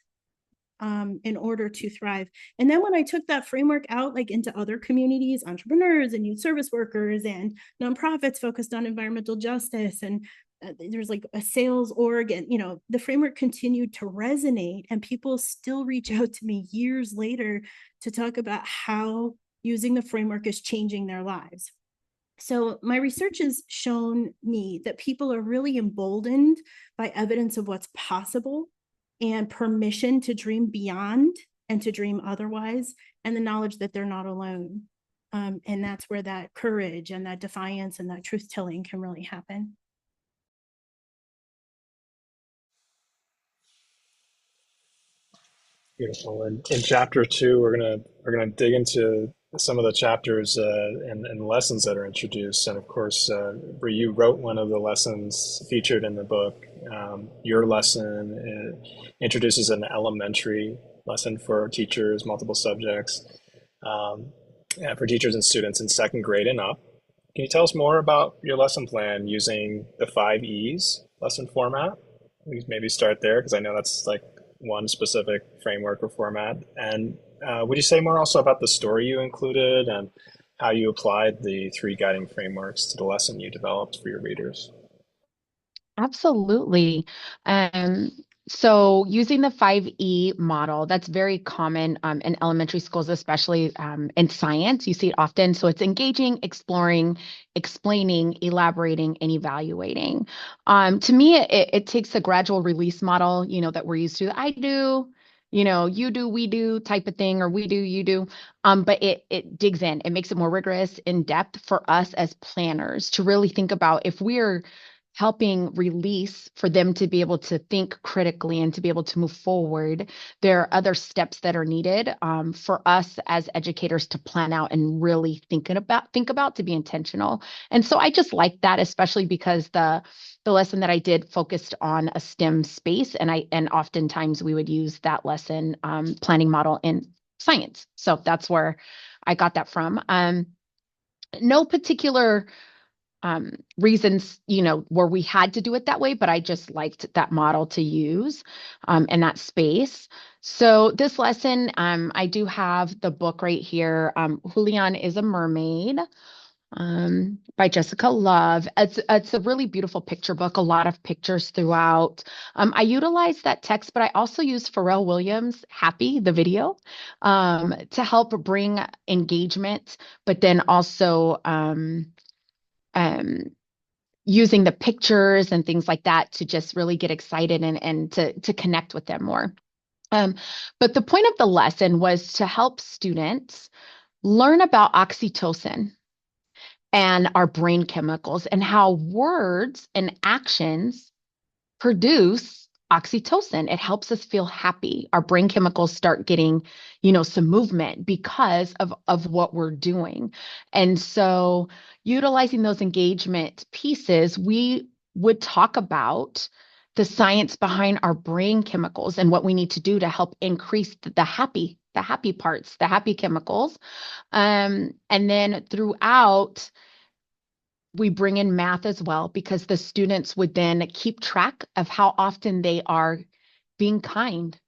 in order to thrive. And then when I took that framework out, like into other communities, entrepreneurs and youth service workers and nonprofits focused on environmental justice, and there's like a sales org, and the framework continued to resonate, and people still reach out to me years later to talk about how using the framework is changing their lives. So my research has shown me that people are really emboldened by evidence of what's possible and permission to dream beyond and to dream otherwise, and the knowledge that they're not alone. And that's where that courage and that defiance and that truth-telling can really happen. beautiful. And in chapter two, we're gonna dig into some of the chapters and lessons that are introduced. And of course, Bre, you wrote one of the lessons featured in the book. Your lesson introduces an elementary lesson for teachers, multiple subjects, for teachers and students in second grade and up. Can you tell us more about your lesson plan using the 5 E's lesson format? we maybe start there because I know that's like one specific framework or format. And would you say more also about the story you included and how you applied the three guiding frameworks to the lesson you developed for your readers? Absolutely. Um, so using the 5E model, that's very common in elementary schools, especially in science. You see it often. So it's engaging, exploring, explaining, elaborating, and evaluating. To me, it takes a gradual release model, that we're used to. I do, you do, we do type of thing, or we do, you do. But it digs in. It makes it more rigorous, in depth for us as planners to really think about if we're helping release for them to be able to think critically and to be able to move forward. There are other steps that are needed for us as educators to plan out and really think about to be intentional. And so I just like that, especially because the lesson that I did focused on a STEM space, and oftentimes we would use that lesson planning model in science. So that's where I got that from. No particular reasons, where we had to do it that way, but I just liked that model to use in that space. So this lesson, I do have the book right here. Julian is a Mermaid by Jessica Love. It's a really beautiful picture book, a lot of pictures throughout. I utilize that text, but I also use Pharrell Williams' Happy, the video, to help bring engagement, but then also um, using the pictures and things like that to just really get excited and to connect with them more. Um, but the point of the lesson was to help students learn about oxytocin and our brain chemicals and how words and actions produce oxytocin. It helps us feel happy. Our brain chemicals start getting, some movement because of what we're doing. And so utilizing those engagement pieces, we would talk about the science behind our brain chemicals and what we need to do to help increase the happy parts, the happy chemicals. And then throughout we bring in math as well because the students would then keep track of how often they are being kind.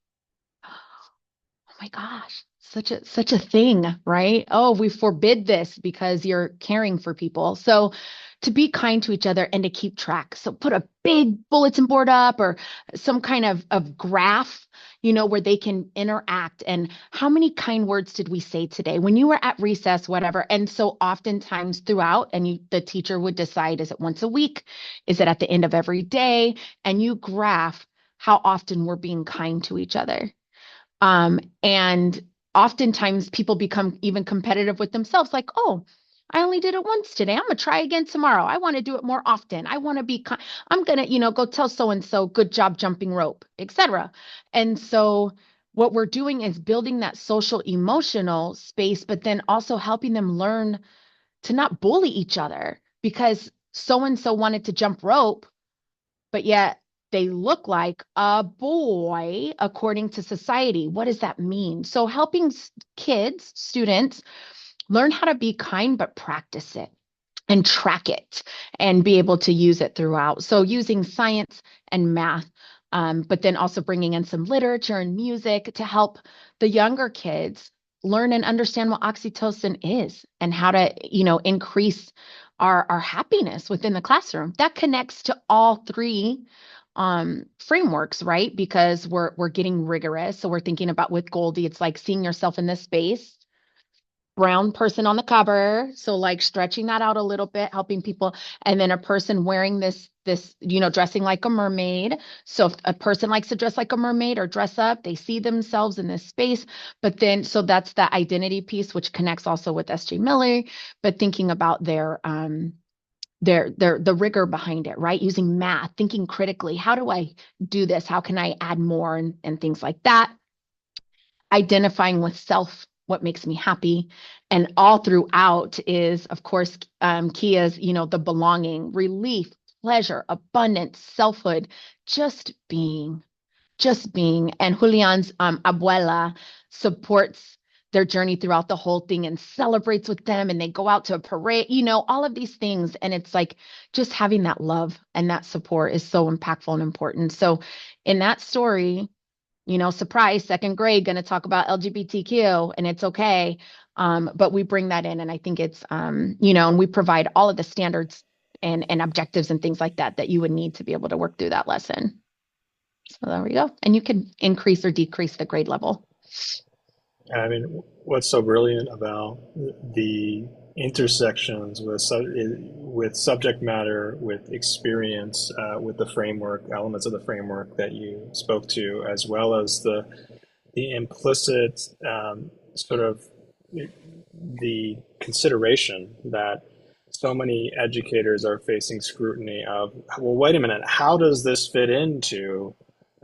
Oh my gosh, such a thing, right? Oh, we forbid this because you're caring for people. So to be kind to each other and to keep track. So put a big bulletin board up or some kind of graph, where they can interact. And how many kind words did we say today when you were at recess, whatever. And so oftentimes throughout, and the teacher would decide, is it once a week? Is it at the end of every day? And you graph how often we're being kind to each other. And oftentimes people become even competitive with themselves, like, oh, I only did it once today. I'm gonna try again tomorrow. I want to do it more often. I want to be kind. I'm gonna, go tell so and so, good job jumping rope, etc. And so what we're doing is building that social emotional space, but then also helping them learn to not bully each other because so and so wanted to jump rope but yet they look like a boy according to society. What does that mean? So helping kids, students, learn how to be kind, but practice it and track it and be able to use it throughout. So using science and math, but then also bringing in some literature and music to help the younger kids learn and understand what oxytocin is and how to, increase our happiness within the classroom. That connects to all three frameworks, right? Because we're getting rigorous. So we're thinking about with Goldie, it's like seeing yourself in this space, brown person on the cover, so like stretching that out a little bit, helping people, and then a person wearing this dressing like a mermaid. So if a person likes to dress like a mermaid or dress up, they see themselves in this space. But then so that's the identity piece, which connects also with SJ Miller, but thinking about the rigor behind it, right? Using math, thinking critically, how do I do this? How can I add more and things like that? Identifying with self, what makes me happy. And all throughout is, of course, Kia's, the belonging, relief, pleasure, abundance, selfhood, just being, just being. And Julian's abuela supports their journey throughout the whole thing and celebrates with them, and they go out to a parade, all of these things. And it's like just having that love and that support is so impactful and important. So in that story, surprise, second grade, going to talk about LGBTQ, and it's okay. But we bring that in, and I think it's, and we provide all of the standards and objectives and things like that you would need to be able to work through that lesson. So there we go. And you can increase or decrease the grade level. I mean, what's so brilliant about the intersections with subject matter, with experience, with the framework, elements of the framework that you spoke to, as well as the implicit sort of the consideration that so many educators are facing scrutiny of, well, wait a minute, how does this fit into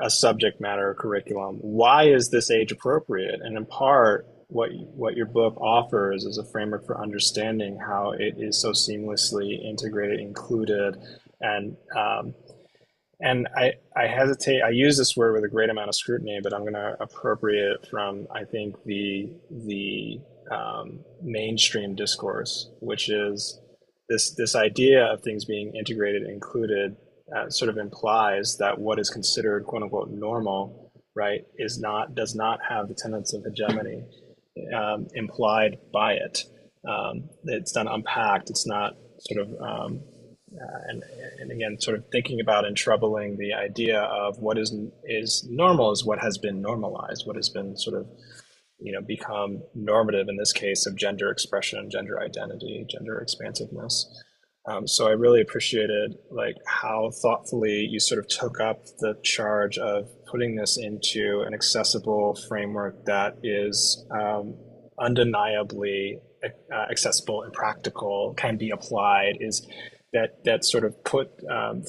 a subject matter curriculum? Why is this age appropriate? And in part, what your book offers is a framework for understanding how it is so seamlessly integrated, included, and I hesitate. I use this word with a great amount of scrutiny, but I'm going to appropriate from, I think, the mainstream discourse, which is this idea of things being integrated, included, sort of implies that what is considered "quote unquote" normal, right, does not have the tenets of hegemony implied by it. It's not unpacked. It's not sort of and again, sort of thinking about and troubling the idea of what is normal is what has been normalized, what has been sort of become normative in this case of gender expression, gender identity, gender expansiveness. So I really appreciated like how thoughtfully you sort of took up the charge of putting this into an accessible framework that is undeniably accessible and practical, can be applied, is that sort of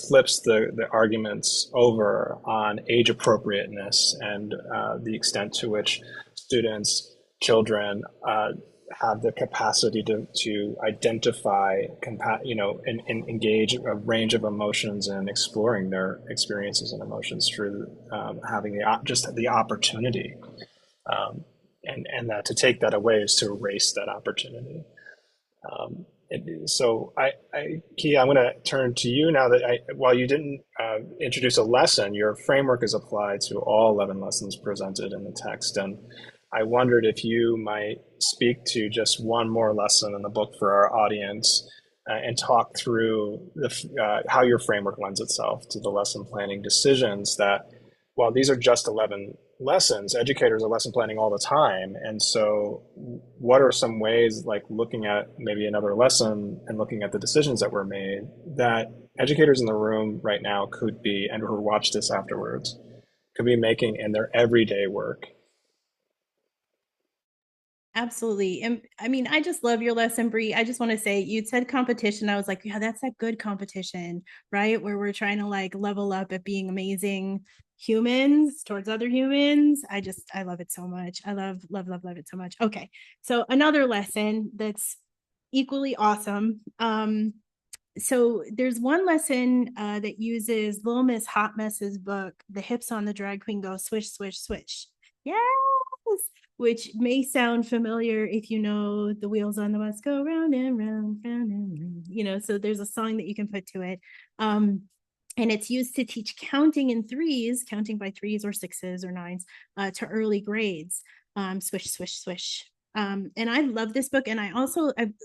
flips the arguments over on age appropriateness and the extent to which students, children, have the capacity to identify, and engage a range of emotions and exploring their experiences and emotions through having just the opportunity, and that to take that away is to erase that opportunity. So Kia, I'm going to turn to you now that while you didn't introduce a lesson, your framework is applied to all 11 lessons presented in the text. And I wondered if you might speak to just one more lesson in the book for our audience, and talk through how your framework lends itself to the lesson planning decisions that, while these are just 11 lessons, educators are lesson planning all the time. And so what are some ways, like looking at maybe another lesson and looking at the decisions that were made, that educators in the room right now could be, and who watch this afterwards, could be making in their everyday work? Absolutely. And I mean, I just love your lesson, Bre. I just want to say, you said competition. I was like, yeah, that's that good competition, right? Where we're trying to like level up at being amazing humans towards other humans. I love it so much. I love it so much. Okay. So another lesson that's equally awesome. So there's one lesson that uses Little Miss Hot Mess's book, The Hips on the Drag Queen Go Swish, Swish, Swish. Yes, which may sound familiar if you know the wheels on the bus go round and round, round and round. So there's a song that you can put to it. And it's used to teach counting in threes, counting by threes or sixes or nines, to early grades. Swish, swish, swish. And I love this book. And I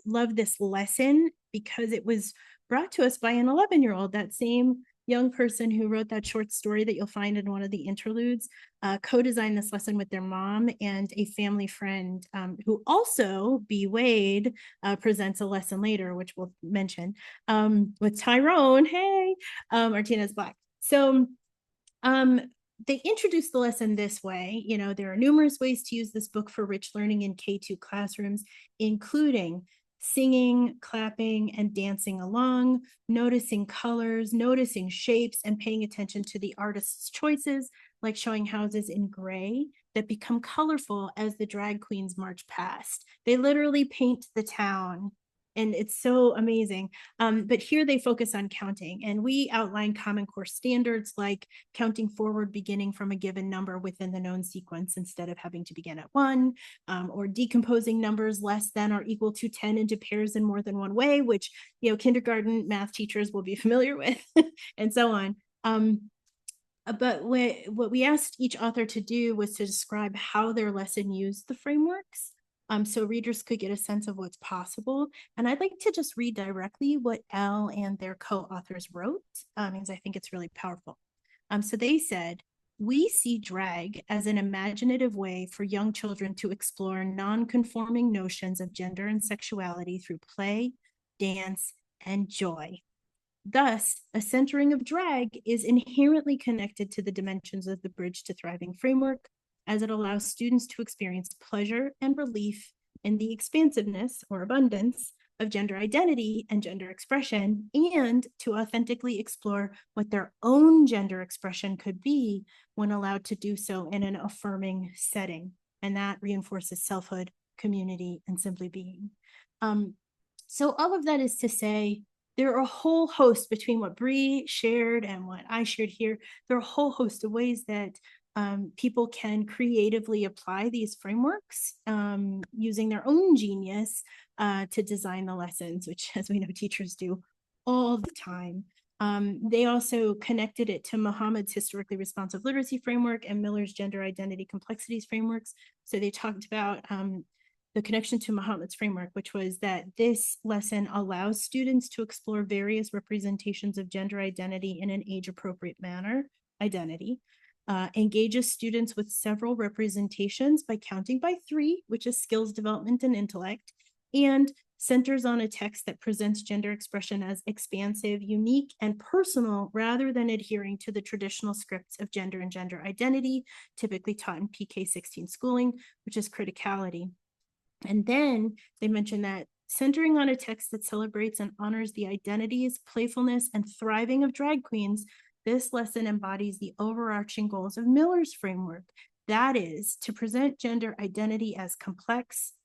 love this lesson because it was brought to us by an 11-year-old, that same young person who wrote that short story that you'll find in one of the interludes, co-designed this lesson with their mom and a family friend, who also, B. Wade, presents a lesson later, which we'll mention, with Tyrone, hey, Martinez Black. So they introduced the lesson this way. There are numerous ways to use this book for rich learning in K2 classrooms, including singing, clapping, and dancing along, noticing colors, noticing shapes, and paying attention to the artist's choices, like showing houses in gray that become colorful as the drag queens march past. They literally paint the town And it's so amazing. But here they focus on counting, and we outline Common Core standards like counting forward beginning from a given number within the known sequence instead of having to begin at 1, or decomposing numbers less than or equal to 10 into pairs in more than one way, which, kindergarten math teachers will be familiar with, and so on. But what we asked each author to do was to describe how their lesson used the frameworks, so readers could get a sense of what's possible. And I'd like to just read directly what Elle and their co-authors wrote, because I think it's really powerful. So they said, we see drag as an imaginative way for young children to explore non-conforming notions of gender and sexuality through play, dance, and joy. Thus, a centering of drag is inherently connected to the dimensions of the Bridge to Thriving framework, as it allows students to experience pleasure and relief in the expansiveness or abundance of gender identity and gender expression, and to authentically explore what their own gender expression could be when allowed to do so in an affirming setting. And that reinforces selfhood, community, and simply being. So all of that is to say, there are a whole host between what Bre shared and what I shared here. There are a whole host of ways that people can creatively apply these frameworks using their own genius to design the lessons, which, as we know, teachers do all the time. They also connected it to Muhammad's historically responsive literacy framework and Miller's gender identity complexities frameworks. So they talked about the connection to Muhammad's framework, which was that this lesson allows students to explore various representations of gender identity in an age-appropriate manner, engages students with several representations by counting by 3, which is skills development and intellect, and centers on a text that presents gender expression as expansive, unique, and personal, rather than adhering to the traditional scripts of gender and gender identity, typically taught in PK-16 schooling, which is criticality. And then they mentioned that centering on a text that celebrates and honors the identities, playfulness, and thriving of drag queens, this lesson embodies the overarching goals of Miller's framework. That is, to present gender identity as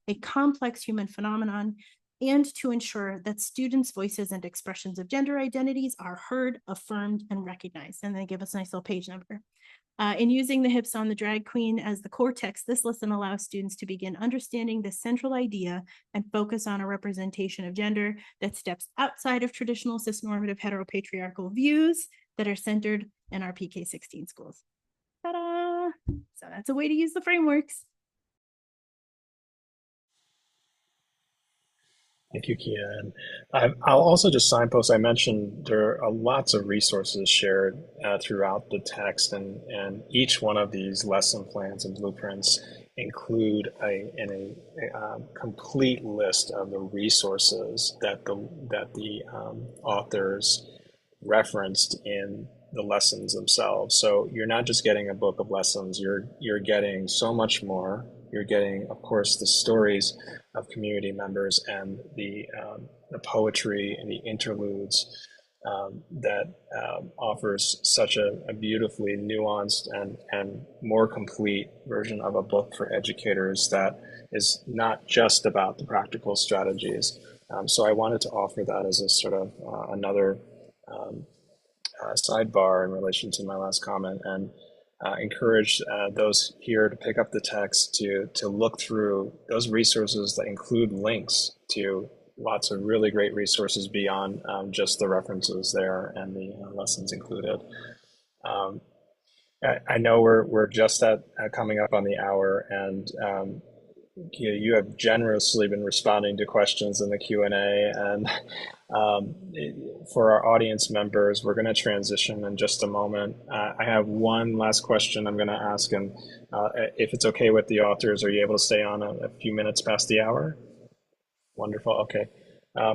a complex human phenomenon, and to ensure that students' voices and expressions of gender identities are heard, affirmed, and recognized. And they give us a nice little page number. In using the hips on the drag queen as the core text, this lesson allows students to begin understanding the central idea and focus on a representation of gender that steps outside of traditional cisnormative heteropatriarchal views that are centered in our PK-16 schools. Ta-da! So that's a way to use the frameworks. Thank you, Kia. And I'll also just signpost, I mentioned there are lots of resources shared throughout the text, and each one of these lesson plans and blueprints include a complete list of the resources that the authors referenced in the lessons themselves. So you're not just getting a book of lessons, you're getting so much more. You're getting, of course, the stories of community members and the poetry and the interludes that offers such a beautifully nuanced and more complete version of a book for educators that is not just about the practical strategies. So I wanted to offer that as a sort of another sidebar in relation to my last comment, and encourage those here to pick up the text to look through those resources that include links to lots of really great resources beyond just the references there and the lessons included. I know we're just at coming up on the hour, and you have generously been responding to questions in the Q&A, and for our audience members, we're going to transition in just a moment. I have one last question I'm going to ask, and if it's okay with the authors, are you able to stay on a few minutes past the hour? Wonderful. Okay.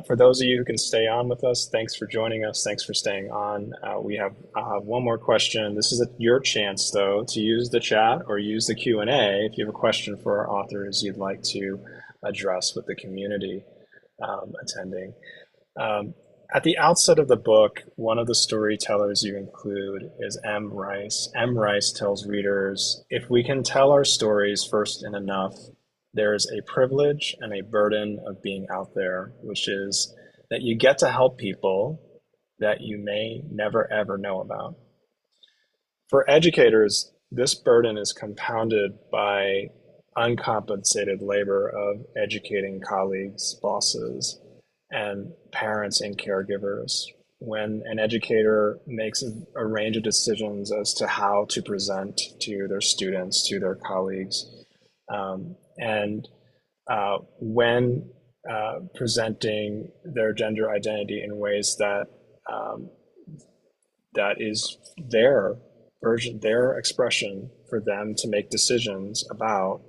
For those of you who can stay on with us, thanks for joining us. Thanks for staying on. I'll have one more question. This is your chance, though, to use the chat or use the Q&A if you have a question for our authors you'd like to address with the community attending. At the outset of the book, one of the storytellers you include is M. Rice. M. Rice tells readers, if we can tell our stories first in enough, there's a privilege and a burden of being out there, which is that you get to help people that you may never ever know about. For educators, this burden is compounded by uncompensated labor of educating colleagues, bosses, and parents and caregivers. When an educator makes a range of decisions as to how to present to their students, to their colleagues, and when presenting their gender identity in ways that that is their version, their expression for them to make decisions about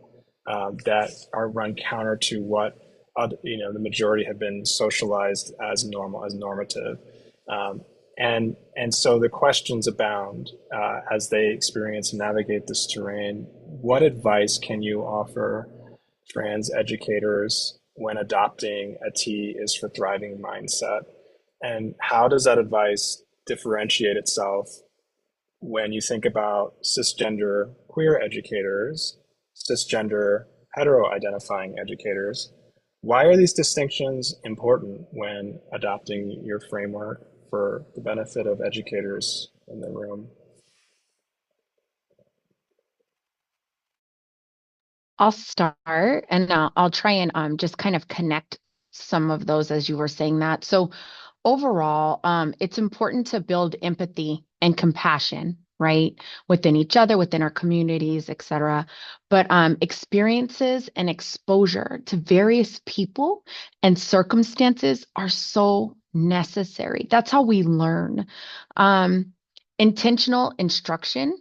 that are run counter to what the majority have been socialized as normal, as normative. And so the questions abound as they experience and navigate this terrain. What advice can you offer trans educators when adopting a T is for thriving mindset? And how does that advice differentiate itself when you think about cisgender queer educators, cisgender hetero-identifying educators? Why are these distinctions important when adopting your framework for the benefit of educators in the room? I'll start and I'll try and just kind of connect some of those as you were saying that. So overall, it's important to build empathy and compassion, right, within each other, within our communities, et cetera. But experiences and exposure to various people and circumstances are so necessary. That's how we learn. Intentional instruction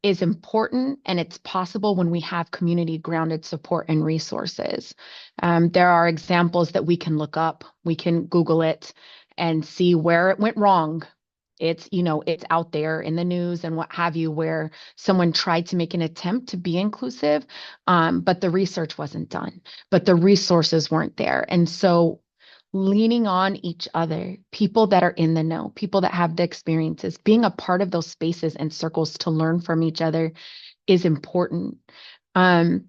is important, and it's possible when we have community grounded support and resources. There are examples that we can look up, we can Google it and see where it went wrong. It's out there in the news and what have you, where someone tried to make an attempt to be inclusive, but the research wasn't done, but the resources weren't there. And so leaning on each other, people that are in the know, people that have the experiences, being a part of those spaces and circles to learn from each other is important. And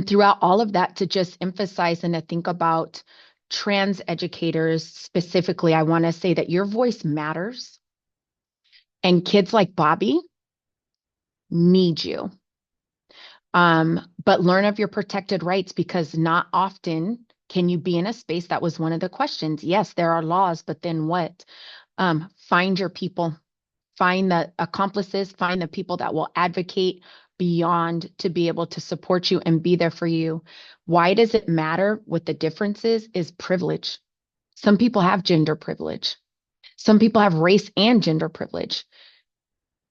throughout all of that, to just emphasize and to think about trans educators specifically, I want to say that your voice matters, and kids like Bobby need you. But learn of your protected rights, because not often can you be in a space. That was one of the questions. Yes, there are laws, but then what? Find your people, find the accomplices, find the people that will advocate beyond to be able to support you and be there for you. Why does it matter? What the difference is privilege. Some people have gender privilege. Some people have race and gender privilege.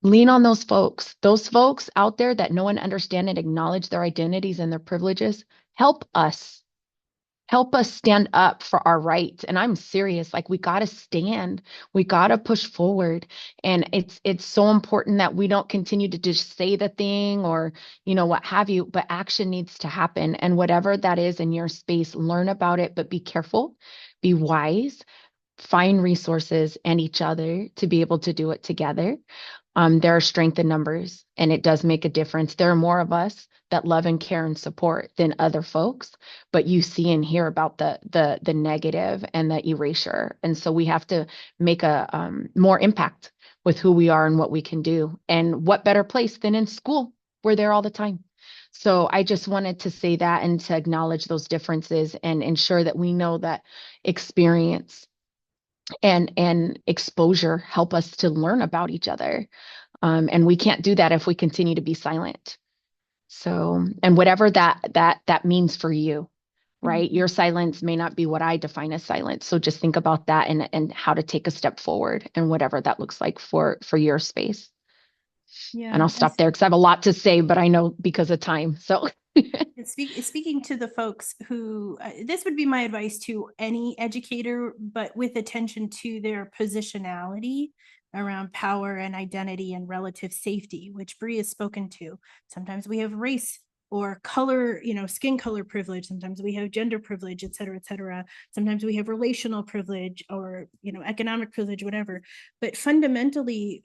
Lean on those folks out there that know and understand and acknowledge their identities and their privileges. Help us stand up for our rights. And I'm serious, like we got to stand, we got to push forward. And it's so important that we don't continue to just say the thing or, what have you, but action needs to happen. And whatever that is in your space, learn about it, but be careful, be wise, find resources and each other to be able to do it together. There are strength in numbers, and it does make a difference. There are more of us that love and care and support than other folks, but you see and hear about the negative and the erasure. And so we have to make a more impact with who we are and what we can do. And what better place than in school? We're there all the time. So I just wanted to say that and to acknowledge those differences and ensure that we know that experience and exposure help us to learn about each other. And we can't do that if we continue to be silent. So, and whatever that means for you, right? Mm-hmm. Your silence may not be what I define as silence. So just think about that and how to take a step forward and whatever that looks like for your space. Yeah. And I'll stop there because I have a lot to say, but I know because of time. So Speaking to the folks who, this would be my advice to any educator, but with attention to their positionality around power and identity and relative safety, which Bre has spoken to. Sometimes we have race or color, skin color privilege. Sometimes we have gender privilege, et cetera, et cetera. Sometimes we have relational privilege or, economic privilege, whatever. But fundamentally,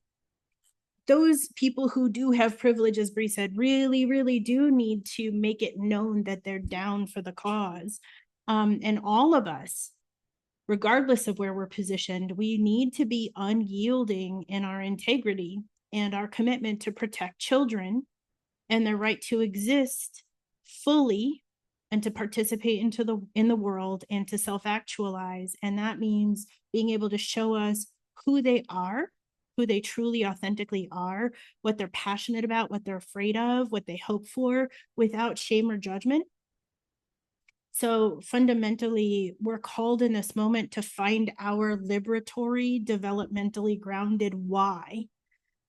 those people who do have privilege, as Bre said, really, really do need to make it known that they're down for the cause. And all of us, regardless of where we're positioned, we need to be unyielding in our integrity and our commitment to protect children and their right to exist fully and to participate in the world and to self-actualize. And that means being able to show us who they are, who they truly authentically are, what they're passionate about, what they're afraid of, what they hope for, without shame or judgment. So fundamentally, we're called in this moment to find our liberatory, developmentally grounded why.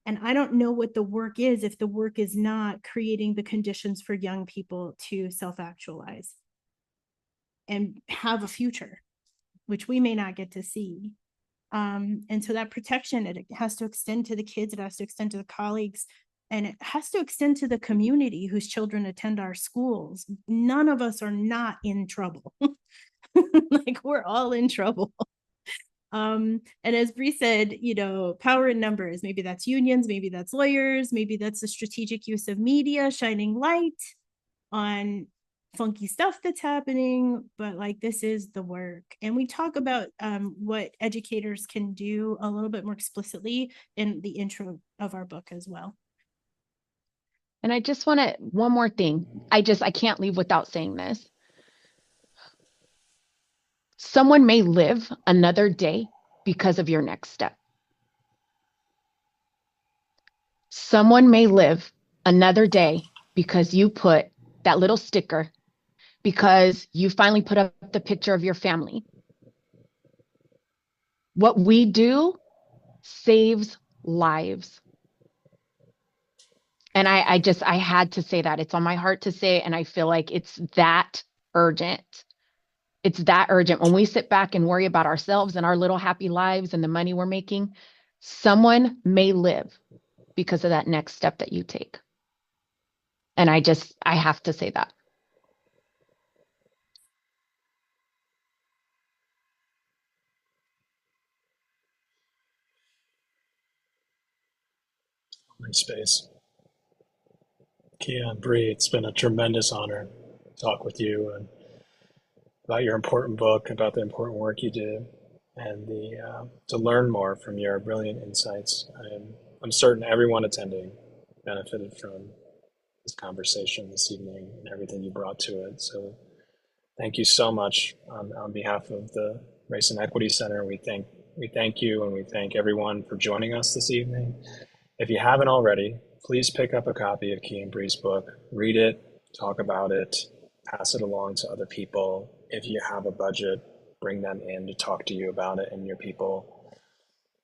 And I don't know what the work is if the work is not creating the conditions for young people to self-actualize and have a future, which we may not get to see. And so that protection, it has to extend to the kids, it has to extend to the colleagues, and it has to extend to the community whose children attend our schools. None of us are not in trouble. Like, we're all in trouble. And as Bre said, power in numbers. Maybe that's unions, maybe that's lawyers, maybe that's the strategic use of media shining light on funky stuff that's happening, but like, this is the work. And we talk about what educators can do a little bit more explicitly in the intro of our book as well. And I just want to, one more thing. I can't leave without saying this. Someone may live another day because of your next step. Someone may live another day because you put that little sticker, because you finally put up the picture of your family. What we do saves lives. And I had to say that. It's on my heart to say, and I feel like it's that urgent. It's that urgent. When we sit back and worry about ourselves and our little happy lives and the money we're making, someone may live because of that next step that you take. And I have to say that. Nice space. Kia and Bre, it's been a tremendous honor to talk with you and about your important book, about the important work you do, and to learn more from your brilliant insights. I'm certain everyone attending benefited from this conversation this evening and everything you brought to it. So thank you so much on behalf of the Race and Equity Center. We thank you, and we thank everyone for joining us this evening. If you haven't already, please pick up a copy of Kia and Bre's book, read it, talk about it, pass it along to other people. If you have a budget, bring them in to talk to you about it and your people.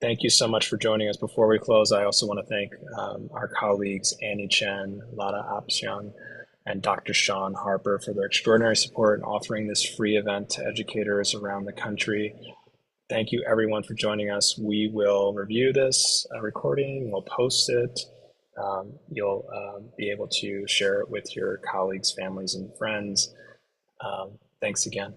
Thank you so much for joining us. Before we close, I also want to thank our colleagues Annie Chen, Lada Apsyang, and Dr. Sean Harper for their extraordinary support in offering this free event to educators around the country. Thank you, everyone, for joining us. We will review this recording. We'll post it. You'll be able to share it with your colleagues, families, and friends. Thanks again.